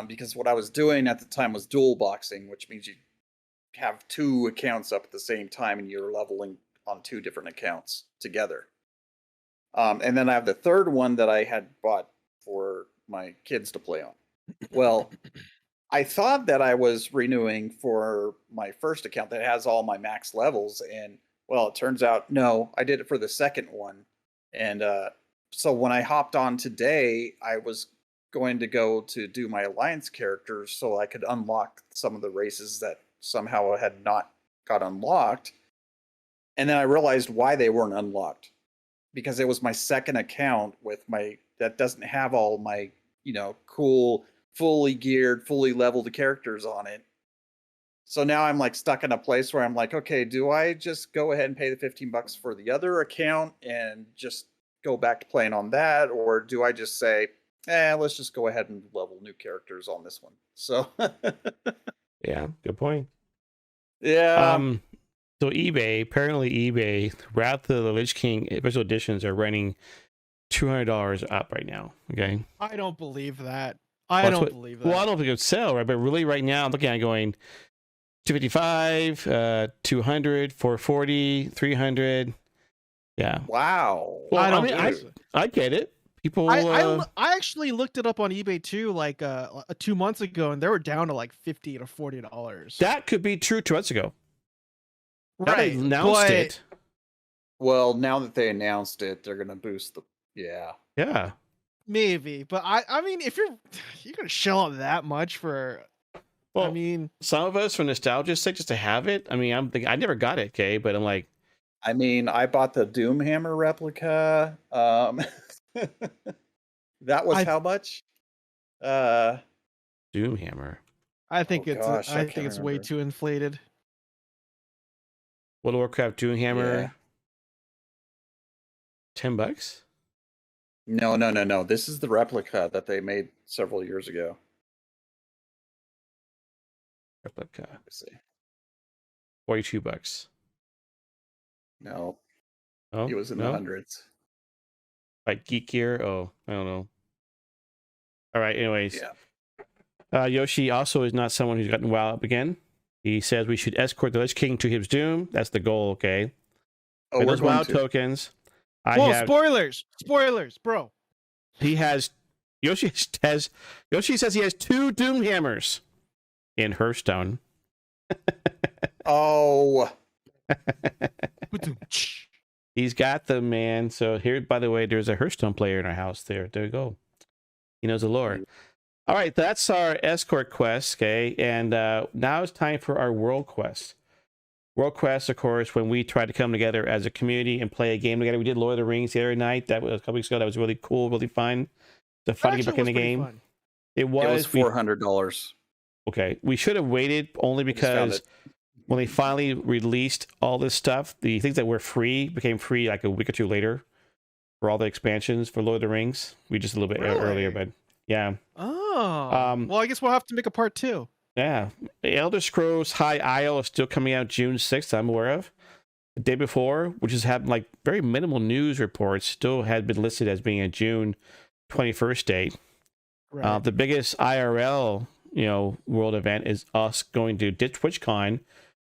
because what I was doing at the time was dual boxing, which means you have 2 accounts up at the same time and you're leveling on 2 different accounts together. And then I have the third one that I had bought for my kids to play on. Well, I thought that I was renewing for my first account that has all my max levels, and well, it turns out no, I did it for the second one. And so when I hopped on today, I was going to go to do my alliance characters so I could unlock some of the races that somehow had not got unlocked. And then I realized why they weren't unlocked. Because it was my second account with my that doesn't have all my, cool, fully geared, fully leveled characters on it. So now I'm like stuck in a place where I'm like, okay, do I just go ahead and pay the $15 for the other account and just go back to playing on that? Or do I just say, let's just go ahead and level new characters on this one? So Yeah, good point. yeah. So apparently eBay, Wrath of the Lich King special editions are running $200 up right now. Okay. I don't believe that. Well, I don't believe that. Well, I don't think it would sell, right? But really, right now, I'm looking at it going 255, 200, 440, 300. Yeah. Wow. Well, I don't mean, believe it. I get it. People. I actually looked it up on eBay too, like 2 months ago, and they were down to like $50 to $40. that could be true 2 months ago. Now right? they announced but it. Well, now that they announced it, they're gonna boost the Yeah. maybe, but I mean, if you're gonna shell out that much for, Well, I mean, some of us, for nostalgia's sake, just to have it. I mean, I'm thinking I never got it, okay, but I'm like, I mean, I bought the Doomhammer replica. That was how much? Doomhammer. I think Oh it's gosh, I I think can't it's way remember. too inflated. World of Warcraft Doomhammer. Yeah. $10. No. This is the replica that they made several years ago. Replica. Let's see. $42. No, Oh, it was in no? the hundreds. Like Geek Gear. Oh, I don't know. All right. Anyways, Yeah. Yoshi also is not someone who's gotten WoW up again. He says we should escort the Lich King to his doom. That's the goal. Okay. Oh, With we're those going WoW to. tokens. Whoa, spoilers, bro. Yoshi says he has 2 Doomhammers in Hearthstone. Oh, He's got them, man. So here, by the way, there's a Hearthstone player in our house. There you go. He knows the lore. All right, that's our escort quest, okay? And now it's time for our world quest. World quest, of course, when we try to come together as a community and play a game together. We did Lord of the Rings the other night. That was a couple weeks ago. That was really cool, really fun. The fun to get back in the game. Fun. It was $400. Okay, we should have waited only because when they finally released all this stuff, the things that were free became free like a week or two later for all the expansions for Lord of the Rings. We just a little bit earlier, but yeah. Oh, well, I guess we'll have to make a part 2. Yeah, Elder Scrolls High Isle is still coming out June 6th, I'm aware of. The day before, which has had like very minimal news reports, still had been listed as being a June 21st date. Right. The biggest IRL, world event is us going to TwitchCon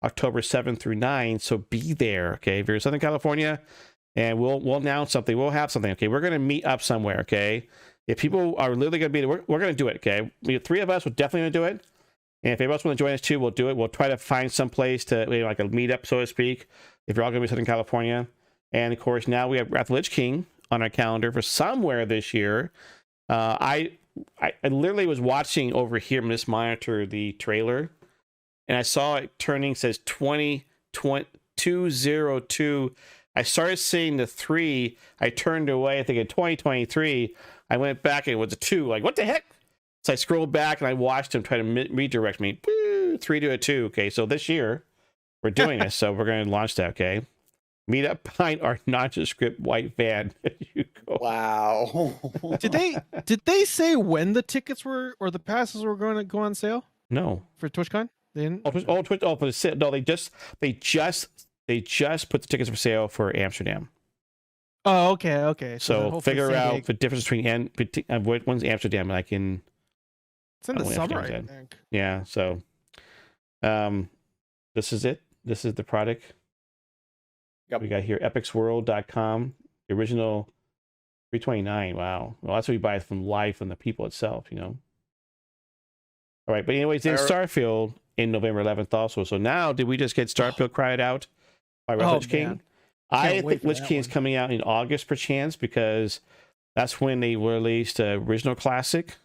October 7th through 9th. So be there, okay? If you're in Southern California, and we'll announce something, we'll have something, okay? We're going to meet up somewhere, okay? If people are literally going to be there, we're going to do it, okay? We 3 of us will definitely going to do it. And if anybody else want to join us too, we'll do it. We'll try to find some place to, like a meetup, so to speak, if you're all going to be in Southern California. And of course, now we have Wrath of the Lich King on our calendar for somewhere this year. I literally was watching over here on this monitor the trailer, and I saw it turning, says 202. I started seeing the 3. I turned away, I think in 2023. I went back and it was a 2. Like, what the heck? So I scrolled back and I watched him try to redirect me. 3 to a 2. Okay, so this year we're doing this, so we're going to launch that. Okay, meet up behind our nondescript white van. You go. Wow. Did they say when the tickets were or the passes were going to go on sale No. for TwitchCon? They didn't. Twitch. Oh, for the sale. No, they just put the tickets for sale for Amsterdam. Oh, okay. So hopefully figure San out Diego- the difference between one's Amsterdam, and I can. It's in the I don't know if summer, I Amsterdam. think. Yeah. So, this is it. This is the product. Yep. We got here epicsworld.com. The original 329. Wow. Well, that's what you buy from live from the people itself, All right, but anyways, then Starfield in November 11th also. So now, did we just get Starfield cried out by Lich King? Man. I Can't wait think for Lich that King is one. coming out in August, perchance, because that's when they released original classic.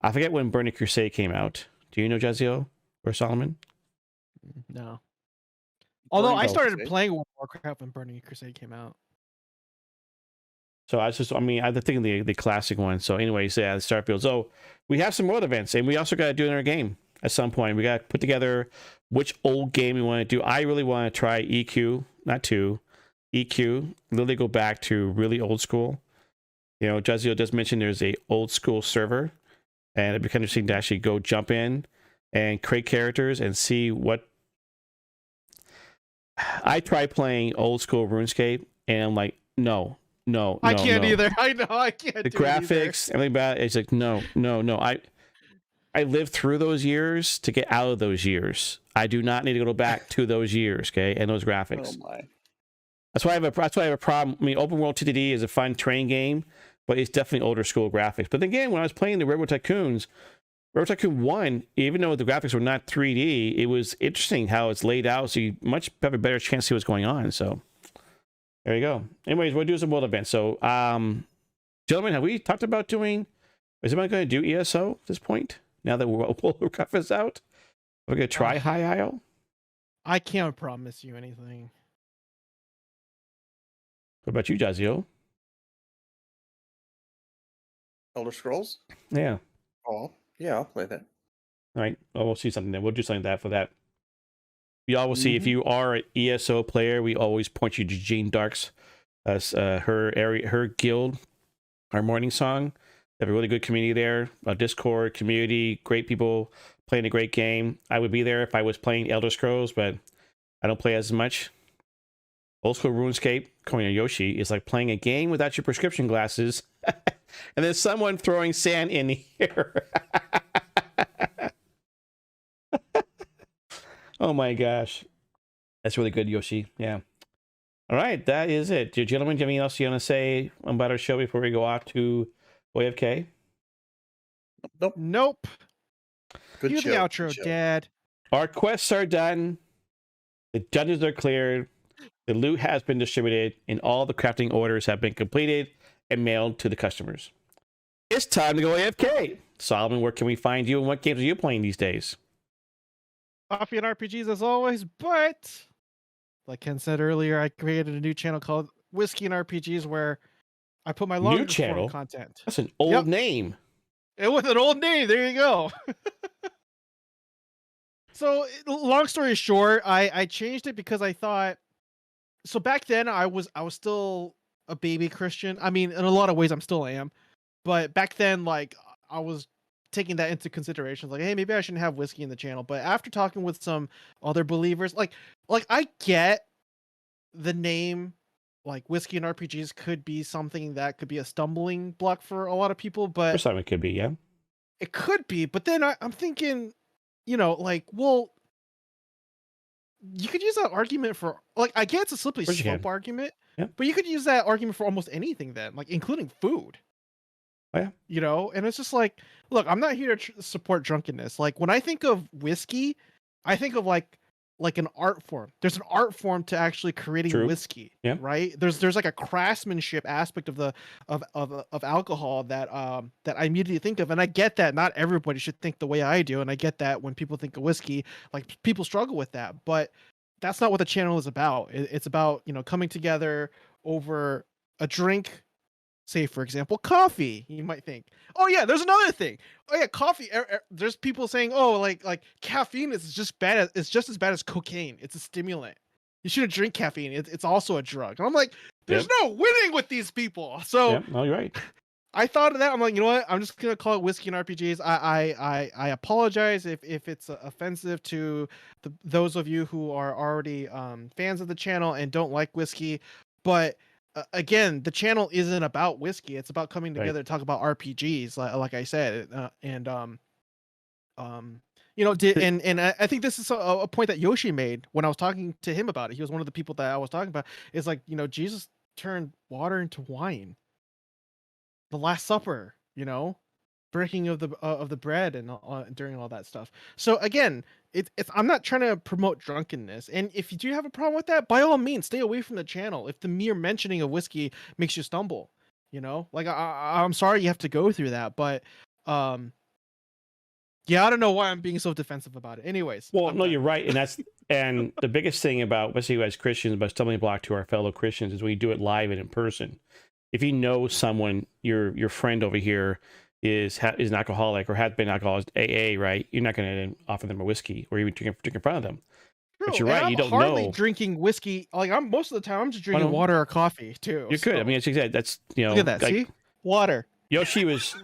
I forget when Burning Crusade came out. Do you know, JahzealAl or Solomon? No. Although I Burning started Crusade? playing Warcraft when Burning Crusade came out. So I'm thinking the classic one. So anyways, yeah, Starfield. So we have some world events, and we also got to do another game at some point. We got to put together which old game we want to do. I really want to try EQ, not 2, EQ. Literally go back to really old school. JahzealAl just mentioned there's a old school server, and it'd be kind of interesting to actually go jump in and create characters and see what. I tried playing old school RuneScape, and I'm like, no. I can't either. I know I can't. The graphics, everything about it, it's like no. I lived through those years to get out of those years. I do not need to go back to those years, okay, and those graphics. Oh my. That's why I have a problem. I mean, open world TTD is a fun train game, but it's definitely older school graphics. But again, when I was playing the Railroad Tycoon 1, even though the graphics were not 3D, it was interesting how it's laid out, so you much have a better chance to see what's going on. So there you go. Anyways, we'll do some world events. So, gentlemen, have we talked about doing? Is anybody going to do ESO at this point? Now that Warcraft is out, we're going to try High Isle. I can't promise you anything. What about you, JahzealAl? Elder Scrolls? Yeah. Oh, yeah, I'll play that. All right. Well, we'll see something then. We'll do something for that. Y'all will see if you are an ESO player. We always point you to Jean Dark's, her guild, our morning song. They have a really good community there. A Discord community, great people playing a great game. I would be there if I was playing Elder Scrolls, but I don't play as much. Old school RuneScape, Konya Yoshi, is like playing a game without your prescription glasses, and then someone throwing sand in here. Oh my gosh. That's really good, Yoshi. Yeah. All right, that is it. Gentlemen, do you have anything else you want to say about our show before we go off to OFK? Nope. Good Do show. the good outro, show. Dad. Our quests are done. The dungeons are cleared. The loot has been distributed, and all the crafting orders have been completed and mailed to the customers. It's time to go AFK. Solomon, where can we find you, and what games are you playing these days? Coffee and RPGs as always, but like Ken said earlier, I created a new channel called Whiskey and RPGs where I put my longer channel? form content. That's an old name. It was an old name. There you go. So, long story short, I changed it because I thought. So back then, I was still a baby Christian. I mean, in a lot of ways, I'm still am. But back then, like I was taking that into consideration. Like, hey, maybe I shouldn't have whiskey in the channel. But after talking with some other believers, like I get the name. Like whiskey and RPGs could be something that could be a stumbling block for a lot of people, but For some, it could be, yeah. it could be. But then I'm thinking, like, well, you could use that argument for, like, I get it's a slippery Of course you slope can. argument, Yeah. but you could use that argument for almost anything then, like including food. Oh, yeah. And it's just like, look, I'm not here to support drunkenness. Like when I think of whiskey, I think of like an art form. There's an art form to actually creating True. whiskey, Yeah. right? There's like a craftsmanship aspect of alcohol that that I immediately think of, and I get that not everybody should think the way I do, and I get that when people think of whiskey, like people struggle with that, but that's not what the channel is about. It's about coming together over a drink. Say, for example, coffee. You might think, oh yeah, there's another thing. Oh yeah, coffee. There's people saying, oh, like caffeine is just bad. It's just as bad as cocaine. It's a stimulant. You shouldn't drink caffeine. It's also a drug. And I'm like, there's no winning with these people. So Yeah, no, you're right. I thought of that. I'm like, you know what? I'm just gonna call it whiskey and RPGs. I apologize if it's offensive to those of you who are already fans of the channel and don't like whiskey, but again, the channel isn't about whiskey. It's about coming together to talk about RPGs, like I said, and I think this is a point that Yoshi made when I was talking to him about it. He was one of the people that I was talking about. Is like, Jesus turned water into wine. The Last Supper, breaking of the bread and during all that stuff. So again, it's I'm not trying to promote drunkenness, and if you do have a problem with that, by all means, stay away from the channel. If the mere mentioning of whiskey makes you stumble, like I'm sorry you have to go through that, but yeah, I don't know why I'm being so defensive about it. Anyways, Well, no, you're right, and the biggest thing about, especially as Christians, about stumbling block to our fellow Christians is when you do it live and in person. If you know someone, your friend over here is an alcoholic or has been alcoholic, AA, right? You're not going to offer them a whiskey or even drink in front of them. True. But you're And right, I'm you don't hardly know. drinking whiskey. Like most of the time, I'm just drinking water or coffee too. You're good. I mean, as you said, that's look at that. like, See, water. Yoshi was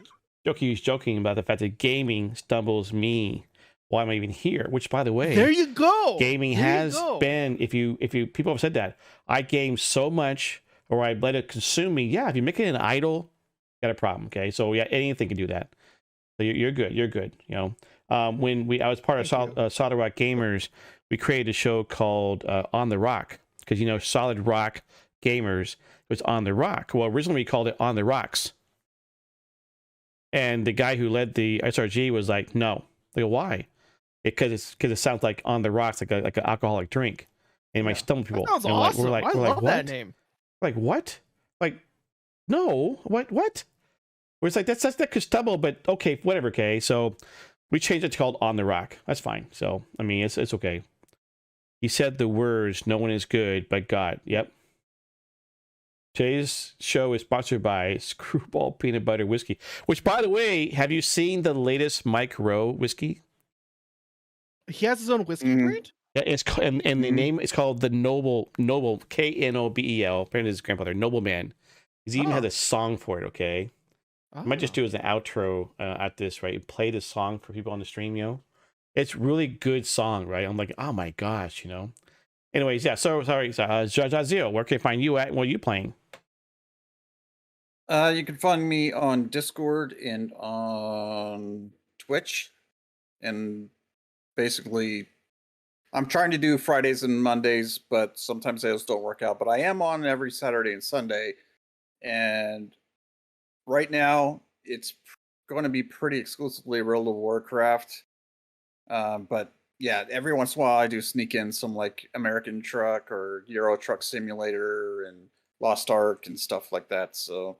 joking about the fact that gaming stumbles me. Why am I even here? Which, by the way, there you go. Gaming has been. If you people have said that I game so much, or I let it consume me. Yeah, if you make it an idol, got a problem. Okay, so yeah, anything can do that. So you're good. You're good. When I was part of Solid Rock Gamers, we created a show called On the Rock, because Solid Rock Gamers was On the Rock. Well, originally we called it On the Rocks, and the guy who led the SRG was like, "No." They go, "Why?" Because it sounds like On the Rocks, like an alcoholic drink, and it might stumble people. That sounds awesome. We're I love like, that name. Like what? Like no, what? Where it's like that could stumble, but okay, whatever. Okay, so we changed it to called On the Rock. That's fine. So I mean, it's okay. He said the words, "No one is good but God." Yep. Today's show is sponsored by Screwball Peanut Butter Whiskey. Which, by the way, have you seen the latest Mike Rowe whiskey? He has his own whiskey brand. Yeah, it's and the name is called the Noble KNOBEL. Apparently, his grandfather, Nobleman. He's even had a song for it. Okay. I might just do as an outro at this, right? Play the song for people on the stream, It's really good song, right? I'm like, oh my gosh, Anyways, yeah. So sorry, SirJahzeal, where can I find you at? And what are you playing? You can find me on Discord and on Twitch, and basically, I'm trying to do Fridays and Mondays, but sometimes those don't work out. But I am on every Saturday and Sunday, and right now, it's going to be pretty exclusively World of Warcraft. But yeah, every once in a while I do sneak in some like American Truck or Euro Truck Simulator and Lost Ark and stuff like that. So,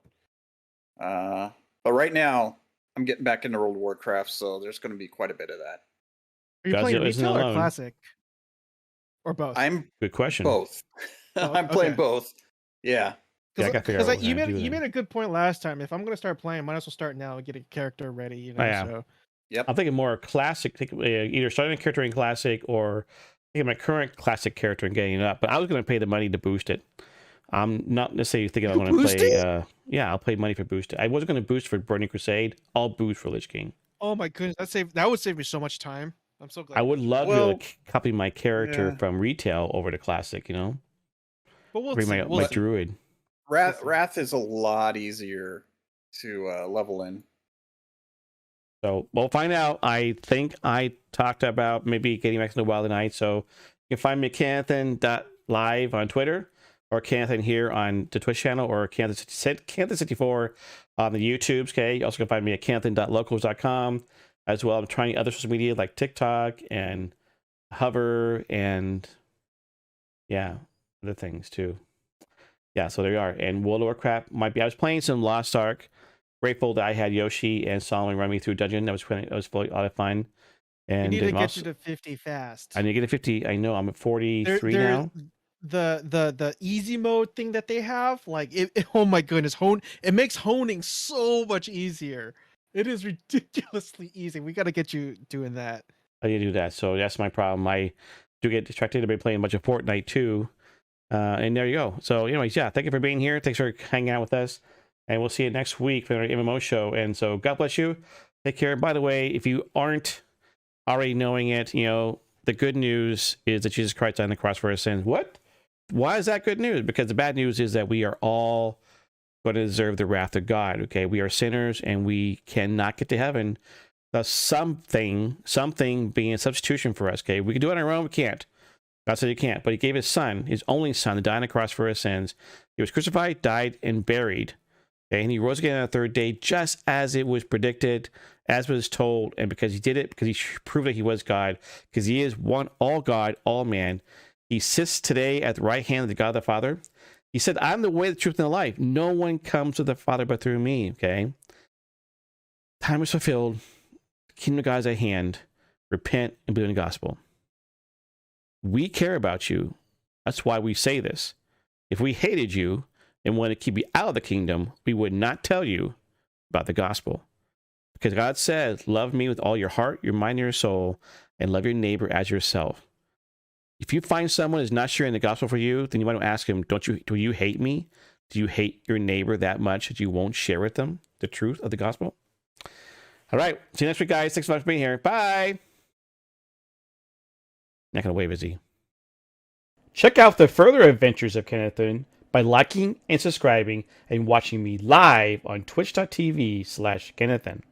but right now I'm getting back into World of Warcraft, so there's going to be quite a bit of that. Are you Jahzeal playing isn't retail or alone. classic? Or both? I'm Good question. both. Both? I'm playing Okay. both. Yeah. Yeah, I gotta figure out what you I'm gonna made do you then. made a good point last time. If I'm gonna start playing, might as well start now and get a character ready. You know, Oh, yeah. so Yep. I'm thinking more classic, either starting a character in classic or taking my current classic character and getting it up. But I was going to pay the money to boost it. I'm not necessarily thinking I'm going to Boost play. it? Yeah, I'll pay money for boost. I wasn't going to boost for Burning Crusade. I'll boost for Lich King. oh my goodness, that would save me so much time. I'm so glad. I would love to be Well, able to copy my character yeah. from retail over to classic. You know, But we'll bring see. my, We'll my see. druid. Wrath is a lot easier to level in. So we'll find out. I think I talked about maybe getting back to the Wild Night. So you can find me at Kennethan.live on Twitter, or Kennethan here on the Twitch channel, or Kennethan64 on the YouTubes. Okay, you also can find me at Kennethan.locals.com as well. I'm trying other social media like TikTok and Hover and yeah, other things too. Yeah, so there you are. And World of Warcraft I was playing some Lost Ark. Grateful that I had Yoshi and Solomon run me through dungeon. That was a lot of fun. We And need to then get also, you to 50 fast. I need to get to 50. I know I'm at 43 now. The easy mode thing that they have, like oh my goodness, it makes honing so much easier. It is ridiculously easy. We got to get you doing that. I need to do that. So that's my problem. I do get distracted. I've been playing a bunch of Fortnite too. And there you go. So anyways, yeah, thank you for being here. Thanks for hanging out with us. And we'll see you next week for our MMO show. And so God bless you. Take care. By the way, if you aren't already knowing it, you know, the good news is that Jesus Christ died on the cross for our sins. What? Why is that good news? Because the bad news is that we are all going to deserve the wrath of God. Okay, we are sinners and we cannot get to heaven. Thus, something being a substitution for us. Okay, we can do it on our own. We can't. God said you can't. But He gave His Son, His only Son, to die on the cross for our sins. He was crucified, died, and buried. Okay, and He rose again on the third day, just as it was predicted, as was told. And because He did it, because He proved that He was God, because He is one, all God, all man. He sits today at the right hand of the God the Father. He said, I'm the way, the truth, and the life. No one comes to the Father but through me. Okay. Time is fulfilled. The kingdom of God is at hand. Repent and believe in the gospel. We care about you. That's why we say this. If we hated you and wanted to keep you out of the kingdom, we would not tell you about the gospel. Because God said, love me with all your heart, your mind, and your soul, and love your neighbor as yourself. If you find someone who's not sharing the gospel for you, then you want to ask him, do you hate me? Do you hate your neighbor that much that you won't share with them the truth of the gospel? All right. See you next week, guys. Thanks so much for being here. Bye. Not going to wave, is he? Check out the further adventures of Kennethan by liking and subscribing and watching me live on twitch.tv/Kennethan.